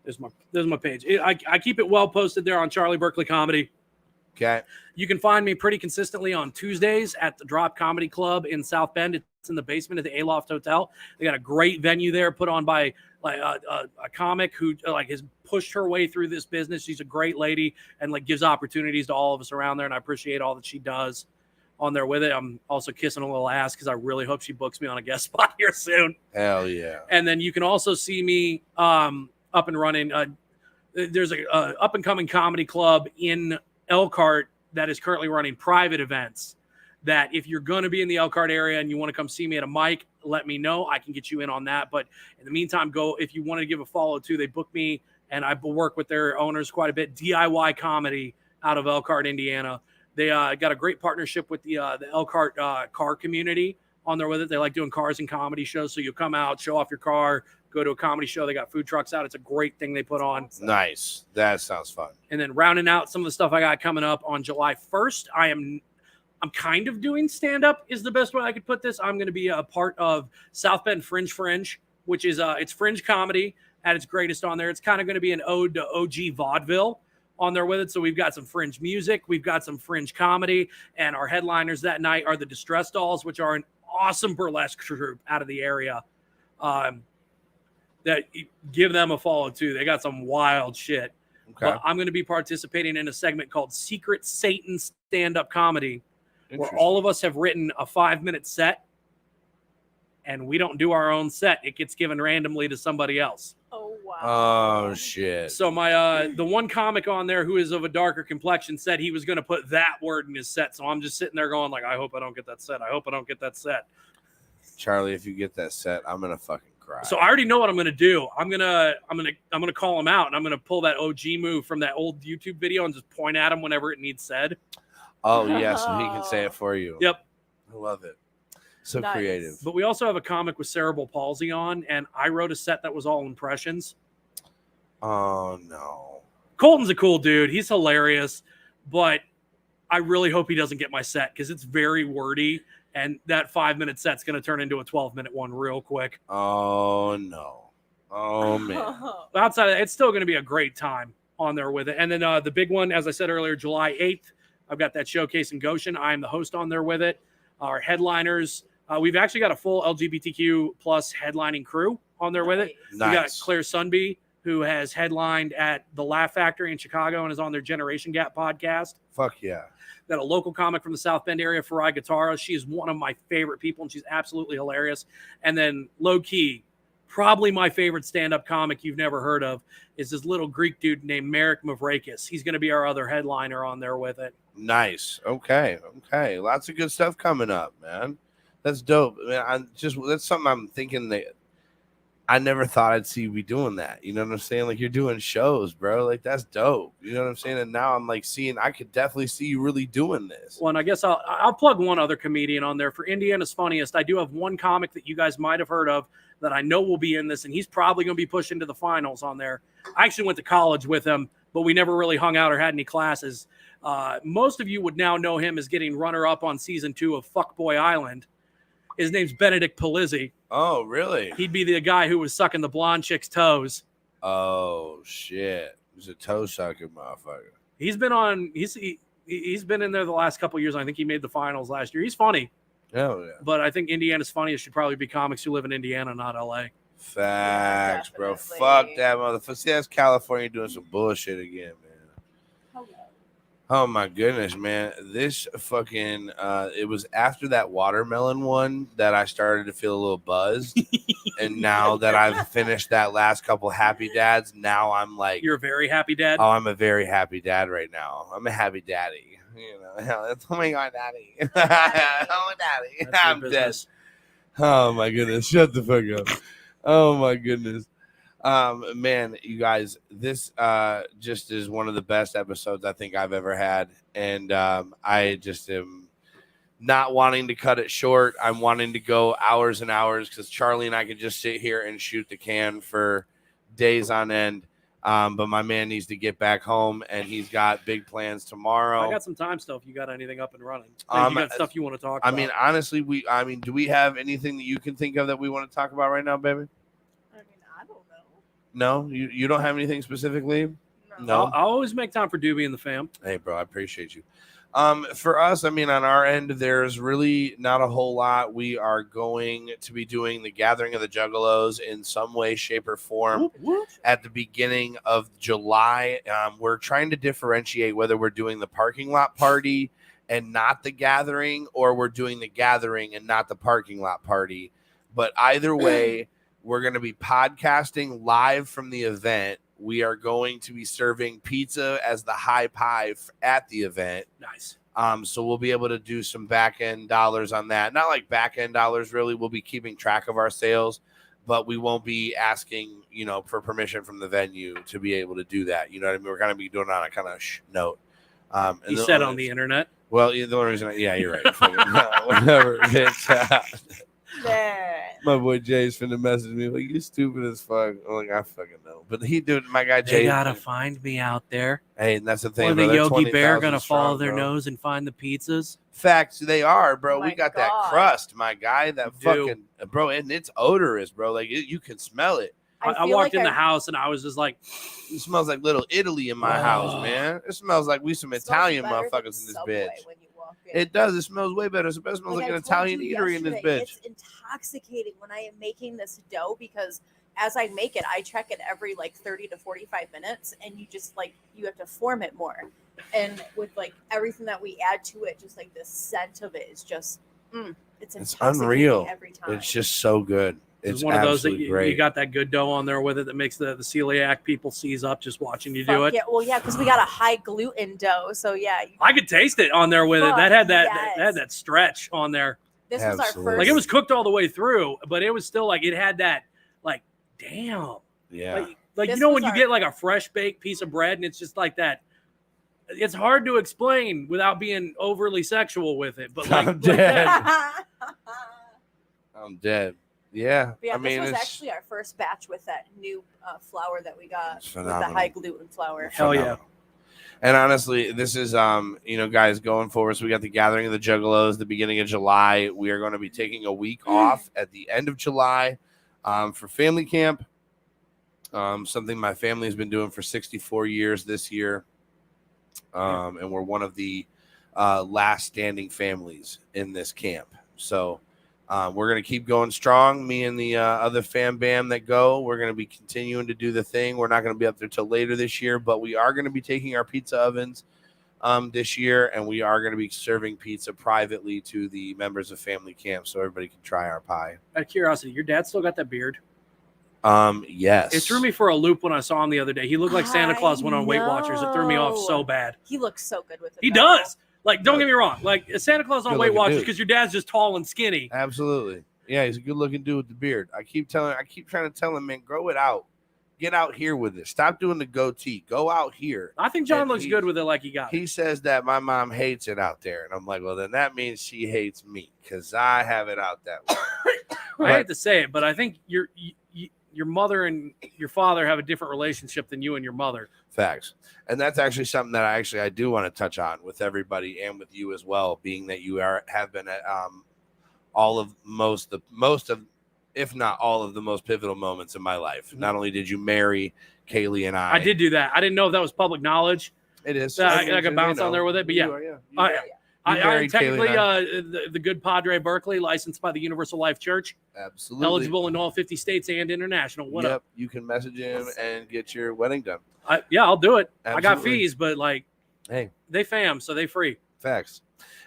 There's my page. I keep it well posted there on Charlie Burkley Comedy. Okay. You can find me pretty consistently on Tuesdays at the Drop Comedy Club in South Bend. It's in the basement of the Aloft Hotel. They got a great venue there put on by like a comic who like has pushed her way through this business. She's a great lady and like gives opportunities to all of us around there, and I appreciate all that she does. on there with it. I'm also kissing a little ass because I really hope she books me on a guest spot here soon. Hell yeah. And then you can also see me up and running. There's a up and coming comedy club in Elkhart that is currently running private events. That if you're going to be in the Elkhart area and you want to come see me at a mic, let me know. I can get you in on that. But in the meantime, go if you want to give a follow too. They book me and I work with their owners quite a bit. DIY Comedy out of Elkhart, Indiana. They got a great partnership with the Elkhart car community on there with it. They like doing cars and comedy shows. So you'll come out, show off your car, go to a comedy show. They got food trucks out. It's a great thing they put on. Nice. That sounds fun. And then rounding out some of the stuff I got coming up on July 1st, I'm kind of doing stand-up is the best way I could put this. I'm going to be a part of South Bend Fringe, which is it's fringe comedy at its greatest on there. It's kind of going to be an ode to OG vaudeville on there with it. So we've got some fringe music, we've got some fringe comedy, and our headliners that night are the Distress Dolls, which are an awesome burlesque troupe out of the area. That give them a follow too. They got some wild shit. Okay. But I'm going to be participating in a segment called Secret Satan Stand-Up Comedy, where all of us have written a 5-minute set, and we don't do our own set. It gets given randomly to somebody else. Oh, wow. Oh, shit. So my the one comic on there who is of a darker complexion said he was going to put that word in his set. So I'm just sitting there going like, I hope I don't get that set. I hope I don't get that set. Charlie, if you get that set, I'm going to fucking cry. So I already know what I'm going to do. I'm going to call him out, and I'm going to pull that OG move from that old YouTube video and just point at him whenever it needs said. Oh, yeah, so he can say it for you. Yep. I love it. So Nice. creative. But we also have a comic with cerebral palsy on, and I wrote a set that was all impressions. Oh, no. Colton's a cool dude. He's hilarious, but I really hope he doesn't get my set because it's very wordy, and that 5-minute set's going to turn into a 12-minute one real quick. Oh, no. Oh, man. But outside of that, it's still going to be a great time on there with it. And then the big one, as I said earlier, July 8th, I've got that showcase in Goshen. I'm the host on there with it. Our headliners, we've actually got a full LGBTQ plus headlining crew on there with it. Nice. We got Claire Sunby, who has headlined at the Laugh Factory in Chicago and is on their Generation Gap podcast. Fuck yeah. Got a local comic from the South Bend area, Farai Guitarra. She is one of my favorite people, and she's absolutely hilarious. And then low key, probably my favorite stand-up comic you've never heard of is this little Greek dude named Marek Mavrakis. He's going to be our other headliner on there with it. Nice. Okay. Lots of good stuff coming up, man. That's dope. Man, that's something I'm thinking that I never thought I'd see you be doing that. You know what I'm saying? Like, you're doing shows, bro. Like, that's dope. You know what I'm saying? And now I'm like I could definitely see you really doing this. Well, and I guess I'll plug one other comedian on there for Indiana's Funniest. I do have one comic that you guys might have heard of that I know will be in this, and he's probably going to be pushed into the finals on there. I actually went to college with him, but we never really hung out or had any classes. Most of you would now know him as getting runner-up on season 2 of Fuckboy Island. His name's Benedict Polizzi. Oh, really? He'd be the guy who was sucking the blonde chick's toes. Oh, shit. He's a toe-sucking motherfucker. He's been on. He's been in there the last couple of years. I think he made the finals last year. He's funny. Hell yeah. But I think Indiana's Funniest should probably be comics who live in Indiana, not LA. Facts, Yeah, bro. definitely. Fuck that motherfucker. See, that's California doing some bullshit again, man. Oh my goodness, man. This fucking it was after that watermelon one that I started to feel a little buzzed. And now that I've finished that last couple Happy Dads, now I'm like, You're a very happy dad. oh, I'm a very happy dad right now. I'm a happy daddy. You know, oh my god, daddy. Oh daddy. That's your I'm dead. business. Oh my goodness. Shut the fuck up. Oh my goodness. Man, you guys, this just is one of the best episodes I think I've ever had. And I just am not wanting to cut it short. I'm wanting to go hours and hours because Charlie and I could just sit here and shoot the can for days on end. But my man needs to get back home, and he's got big plans tomorrow. I got some time still if you got anything up and running. Like, you got stuff you want to talk about. I mean, honestly, do we have anything that you can think of that we want to talk about right now, baby? I mean, I don't know. No, you don't have anything specifically? No. I'll always make time for Doobie and the fam. Hey, bro, I appreciate you. For us, I mean, on our end, there's really not a whole lot. We are going to be doing the Gathering of the Juggalos in some way, shape, or form at the beginning of July. We're trying to differentiate whether we're doing the parking lot party and not the gathering, or we're doing the gathering and not the parking lot party. But either way, we're going to be podcasting live from the event. We are going to be serving pizza as the high pie at the event. Nice. So we'll be able to do some back end dollars on that. Not like back end dollars, really. We'll be keeping track of our sales, but we won't be asking, for permission from the venue to be able to do that. You know what I mean? We're going to be doing it on a kind of note. You said on the internet. Well, the only reason, you're right. Whatever. My boy Jay's finna message me like, you stupid as fuck. I'm like, I fucking know. But my guy Jay. They gotta find me out there. Hey, and that's the thing. Or the Yogi Bear gonna follow their bro. nose and find the pizzas. Facts, they are, bro. Oh we got God. that crust, my guy. That We do. fucking bro, and it's odorous, bro. Like you can smell it. I feel walked like in the house and I was just like, It smells like little Italy in my house, man. It smells like we some It smells Italian better than motherfuckers in this Subway bitch. when you walk in. It does. It smells way better. It smells like I an told Italian you eatery in this yesterday, bitch. It's intoxicating when I am making this dough because as I make it, I check it every 30 to 45 minutes, and you just you have to form it more. And with everything that we add to it, just the scent of it is just it's intoxicating unreal. every time. It's just so good. It's one of those that great. you got that good dough on there with it that makes the celiac people seize up just watching you do Fuck it. yeah. Well, yeah, because we got a high gluten dough, so yeah. I could taste it on there with it. That had that Yes. that had that stretch on there. This was our Absolutely. first. Like it was cooked all the way through, but it was still it had that damn. Yeah. Like This when was you our- get a fresh baked piece of bread and it's just like that. It's hard to explain without being overly sexual with it, but I'm dead. But I'm dead. Yeah. yeah, I mean, this was it's actually our first batch with that new flour that we got It's with the phenomenal. high gluten flour. Hell yeah. phenomenal. And honestly, this is guys, going forward. So we got the Gathering of the Juggalos the beginning of July. We are going to be taking a week off at the end of July for family camp. Something my family has been doing for 64 years this year. And we're one of the last standing families in this camp. So we're going to keep going strong. Me and the other fam bam that go, we're going to be continuing to do the thing. We're not going to be up there till later this year, but we are going to be taking our pizza ovens this year, and we are going to be serving pizza privately to the members of family camp so everybody can try our pie. Out of curiosity, your dad still got that beard? Yes. It threw me for a loop when I saw him the other day. He looked like Santa I Claus went on Weight Watchers. It threw me off so know. bad. He looks so good with it. He though. does. Don't get me wrong. Santa Claus on Good Weight looking Watchers dude. because your dad's just tall and skinny. Absolutely. Yeah, he's a good looking dude with the beard. I keep trying to tell him, man, grow it out. Get out here with it. Stop doing the goatee. Go out here. I think John And looks good with it like he got it. He says that my mom hates it out there. And I'm like, well, then that means she hates me because I have it out that way. I hate to say it, but I think your mother and your father have a different relationship than you and your mother. Facts. And that's actually something that I do want to touch on with everybody and with you as well, being that you have been at most of, if not all of the most pivotal moments in my life. Mm-hmm. Not only did you marry Kaylee and I did do that. I didn't know if that was public knowledge. It is. I could bounce on there with it, but yeah. I am married technically Kaylee the good Padre Burkley, licensed by the Universal Life Church, Absolutely. eligible in all 50 states and international. What up? You can message him and get your wedding done. I'll do it. I got Absolutely. fees, but Hey, they fam, so they free. facts.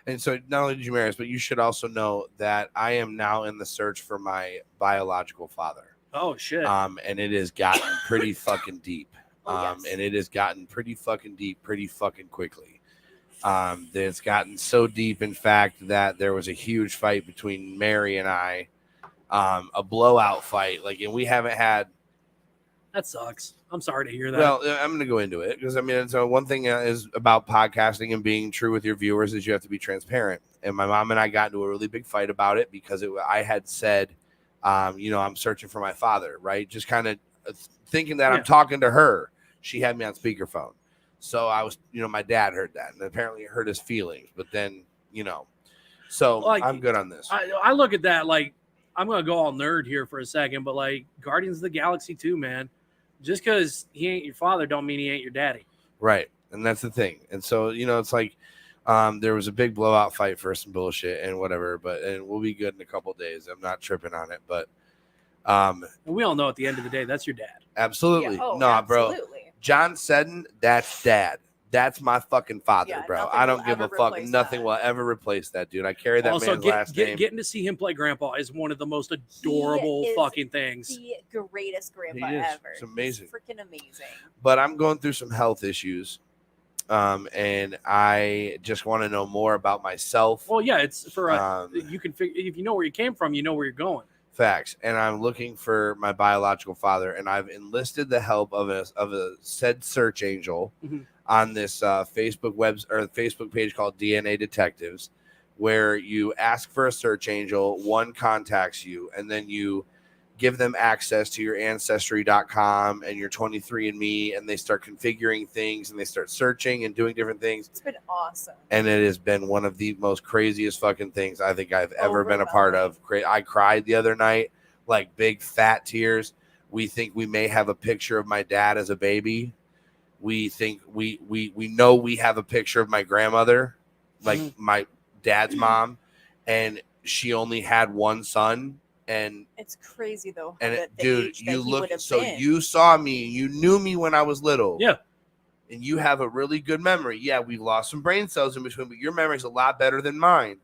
And so not only did you marry us, but you should also know that I am now in the search for my biological father. Oh shit. And it has gotten pretty fucking deep. Oh, yes. And it has gotten pretty fucking deep pretty fucking quickly. It's gotten so deep, in fact, that there was a huge fight between Mary and I, a blowout fight. And we haven't had. That sucks. I'm sorry to hear that. Well, I'm going to go into it because so one thing is about podcasting and being true with your viewers is you have to be transparent. And my mom and I got into a really big fight about it because I had said, I'm searching for my father, right? Just kind of thinking that I'm talking to her. She had me on speakerphone. So I was, my dad heard that and apparently it hurt his feelings. But then, so I'm good on this. I look at that I'm going to go all nerd here for a second, but Guardians of the Galaxy 2, man. Just because he ain't your father don't mean he ain't your daddy. Right. And that's the thing. And so, it's there was a big blowout fight for some bullshit and whatever, and we'll be good in a couple of days. I'm not tripping on it, but And we all know at the end of the day, that's your dad. absolutely. Yeah. Oh, no, bro. absolutely. John Seddon, that's dad. That's my fucking father, Yeah, bro. nothing I will don't give a ever fuck. replace Nothing that. will ever replace that, dude. I carry that Also, man's last name. getting to see him play grandpa is one of the most adorable is fucking things. The greatest grandpa He is. ever. It's amazing. He's freaking amazing. But I'm going through some health issues. And I just want to know more about myself. Well, yeah, it's for You can figure if you know where you came from, you know where you're going. Facts. And I'm looking for my biological father, and I've enlisted the help of a said search angel on this Facebook page called DNA Detectives, where you ask for a search angel, one contacts you, and then you give them access to your ancestry.com and your 23andMe, and they start configuring things and they start searching and doing different things. It's been awesome. And it has been one of the most craziest fucking things I think I've ever been a part of. I cried the other night, like big fat tears. We think we may have a picture of my dad as a baby. We think we know we have a picture of my grandmother, like my dad's mom, and she only had one son. And it's crazy though. And dude, you saw me, you knew me when I was little. Yeah. And you have a really good memory. Yeah, we lost some brain cells in between, but your memory's a lot better than mine.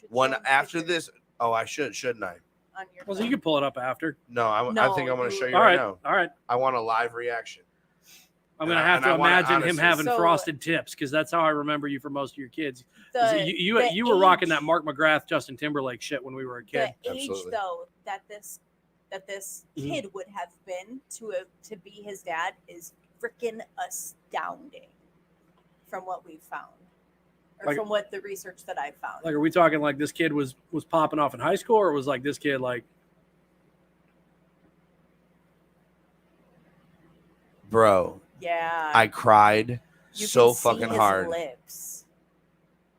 One after this. Oh, I shouldn't I? On your well, so you can pull it up after. No, I think I'm going to show you all right now. All right. I want a live reaction. I'm going to have to imagine him having frosted tips, because that's how I remember you for most of your kids. You were rocking that Mark McGrath, Justin Timberlake shit when we were a kid. The age, though, that this kid would have been to be his dad is freaking astounding from what we've found. Or from what the research that I found. Like, are we talking like this kid was popping off in high school, or was like this kid like... Bro. Yeah. I cried so fucking his hard. Lips.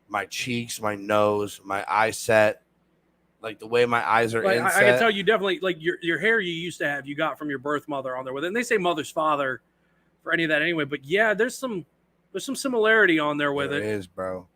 My cheeks, my nose, my eye set, like the way my eyes are inset. I can tell you definitely, like your hair you used to have, you got from your birth mother on there with it. And they say mother's father for any of that anyway. But yeah, there's some similarity on there with it. There is, bro.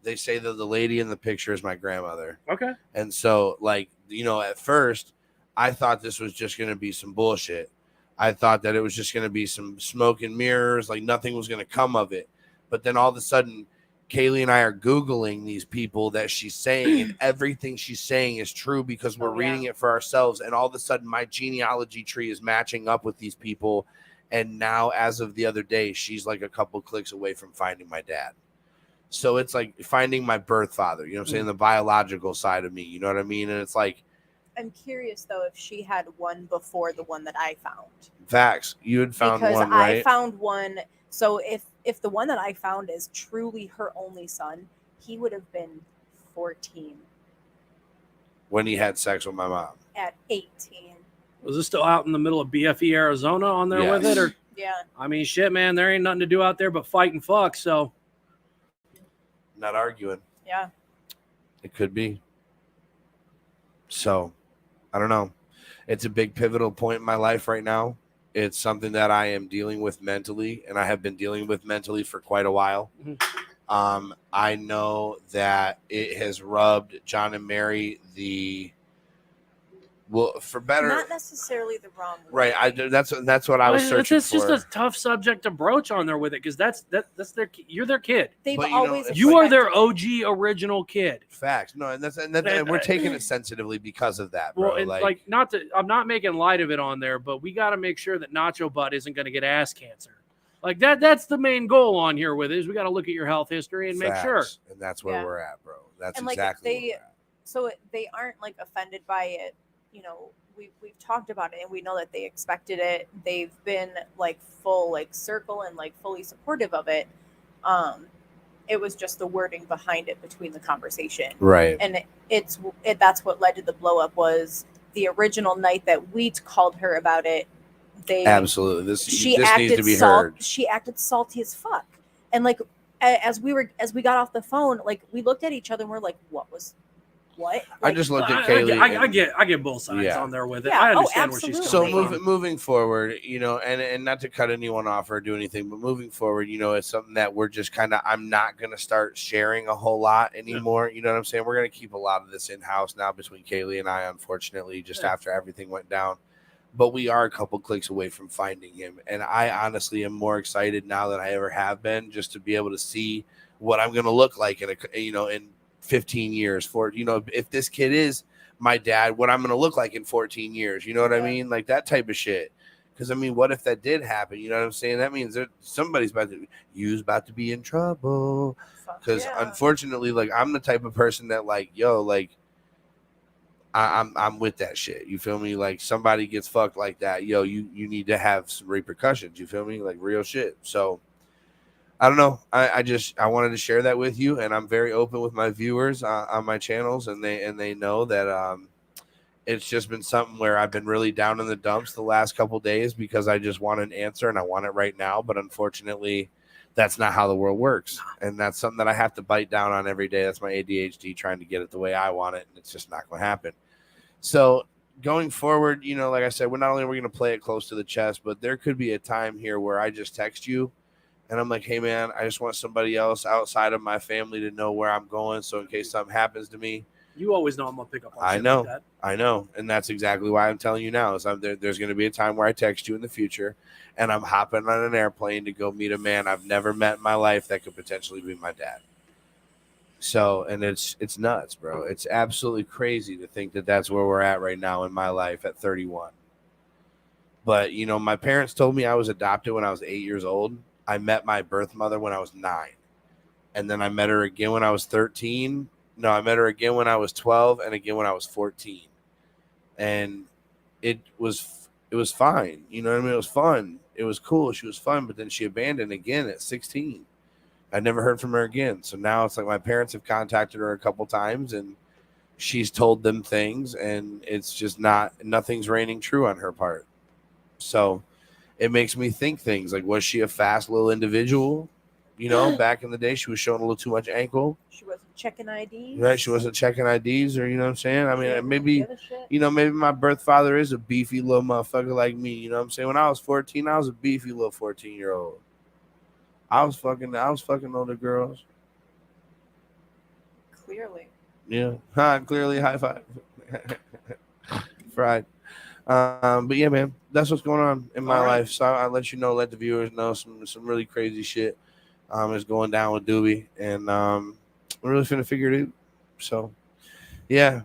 They say that the lady in the picture is my grandmother. Okay. And so, like, at first, I thought this was just going to be some bullshit. I thought that it was just going to be some smoke and mirrors, like nothing was going to come of it. But then all of a sudden, Kaylee and I are Googling these people that she's saying, and everything she's saying is true because we're reading it for ourselves. And all of a sudden, my genealogy tree is matching up with these people. And now, as of the other day, she's like a couple clicks away from finding my dad. So it's like finding my birth father, you know what I'm saying? The biological side of me, you know what I mean? And it's like, I'm curious though if she had one before the one that I found. Facts. You had found because one, right? I found one. So if the one that I found is truly her only son, he would have been 14 when he had sex with my mom. At 18. Was this still out in the middle of BFE, Arizona on there with it? Or yeah. I mean, shit, man, there ain't nothing to do out there but fight and fuck. So not arguing. Yeah. It could be. So I don't know. It's a big pivotal point in my life right now. It's something that I am dealing with mentally, and I have been dealing with mentally for quite a while. I know that it has rubbed John and Mary for better, not necessarily the wrong way. Right. That's what I was searching for. It's just a tough subject to broach on there with it, because that's you're their kid. They've always you are their OG original kid. Facts. No, and we're taking it sensitively because of that, bro. Well, and I'm not making light of it on there, but we got to make sure that Nacho Butt isn't going to get ass cancer. Like that's the main goal on here with it, is we got to look at your health history and make sure. And that's where we're at, bro. That's and exactly where we're at. So they aren't like offended by it. We've talked about it, and we know that they expected it. They've been like full circle and like fully supportive of it. It was just the wording behind it between the conversation, right? And that's what led to the blow up. Was the original night that we called her about it. Absolutely, this needs to be heard. She acted salty as fuck, and like as we got off the phone, like we looked at each other and we're like, what? Like, I just looked at Kaylee. I get both sides on there with it. I understand where she's coming from. So moving forward, and not to cut anyone off or do anything, but moving forward, it's something that we're just I'm not going to start sharing a whole lot anymore. Yeah. You know what I'm saying? We're going to keep a lot of this in-house now between Kaylee and I, unfortunately, just after everything went down. but we are a couple clicks away from finding him. And I honestly am more excited now than I ever have been, just to be able to see what I'm going to look like in 15 years. If this kid is my dad, what I'm going to look like in 14 years. You know what I mean? Like that type of shit. Because I mean, what if that did happen? You know what I'm saying? That means that somebody's about to be in trouble. Because unfortunately, like I'm the type of person that I'm with that shit. You feel me? Like somebody gets fucked like that, you need to have some repercussions. You feel me? Like real shit. So I don't know. I wanted to share that with you, and I'm very open with my viewers on my channels, and they know that it's just been something where I've been really down in the dumps the last couple days because I just want an answer and I want it right now. But unfortunately, that's not how the world works. And that's something that I have to bite down on every day. That's my ADHD trying to get it the way I want it. And it's just not going to happen. So going forward, like I said, not only are we going to play it close to the chest, but there could be a time here where I just text you and I'm like, hey, man, I just want somebody else outside of my family to know where I'm going. So in case something happens to me, you always know I'm going to pick up on shit know. Like that. I know. And that's exactly why I'm telling you now. There's going to be a time where I text you in the future and I'm hopping on an airplane to go meet a man I've never met in my life that could potentially be my dad. So, and it's nuts, bro. It's absolutely crazy to think that that's where we're at right now in my life at 31. But, my parents told me I was adopted when I was 8 years old. I met my birth mother when I was 9. And then I met her again when I was 13. No, I met her again when I was 12 and again when I was 14. And it was fine. You know what I mean? It was fun. It was cool. She was fun, but then she abandoned again at 16. I never heard from her again. So now it's like my parents have contacted her a couple times and she's told them things and it's just nothing's raining true on her part. So it makes me think things like, was she a fast little individual? Back in the day, she was showing a little too much ankle. She wasn't checking IDs. Right, she wasn't checking IDs, or you know what I'm saying. I mean, maybe my birth father is a beefy little motherfucker like me. You know what I'm saying. When I was 14, I was a beefy little 14-year-old. I was fucking older girls. Clearly. Yeah, clearly, high five. Fried. But yeah, man, that's what's going on in my life. So I'll let you know, let the viewers know some really crazy shit is going down with Doobie, and we're really finna figure it out. So yeah,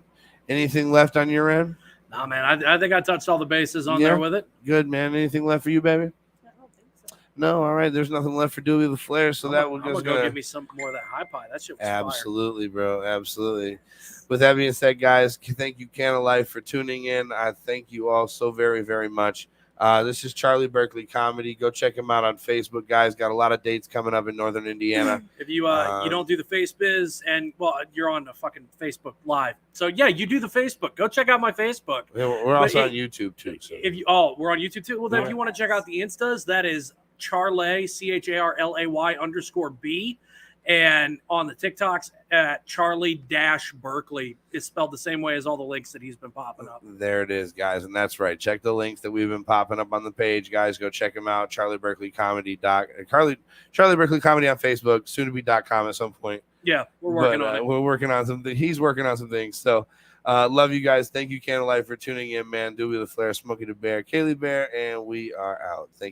anything left on your end? Nah, man, I think I touched all the bases on there with it. Good, man. Anything left for you, baby? I don't think so. No, all right. There's nothing left for Doobie the Flair, so that will just go give me some more of that high pie. That shit was absolutely, bro. Absolutely. With that being said, guys, thank you, Can of Life, for tuning in. I thank you all so very, very much. This is Charlie Burkley Comedy. Go check him out on Facebook, guys. Got a lot of dates coming up in Northern Indiana. If you you don't do the Face Biz, and you're on the fucking Facebook Live, so yeah, you do the Facebook. Go check out my Facebook. Yeah, we're also on YouTube too. So. We're on YouTube too. Well, then if you want to check out the Instas, that is Charlay CHARLAY_B. And on the TikToks at Charlie-Burkley is spelled the same way as all the links that he's been popping up. There it is, guys. And that's right. Check the links that we've been popping up on the page, guys. Go check him out. Charlie Burkley Comedy Charlie Burkley Comedy on Facebook, soon to be.com at some point. Yeah, we're working on it. We're working on something. He's working on some things. So love you guys. Thank you, Can of Life, for tuning in, man. Doobie the Flair, Smokey the Bear, Kaylee Bear, and we are out. Thank you.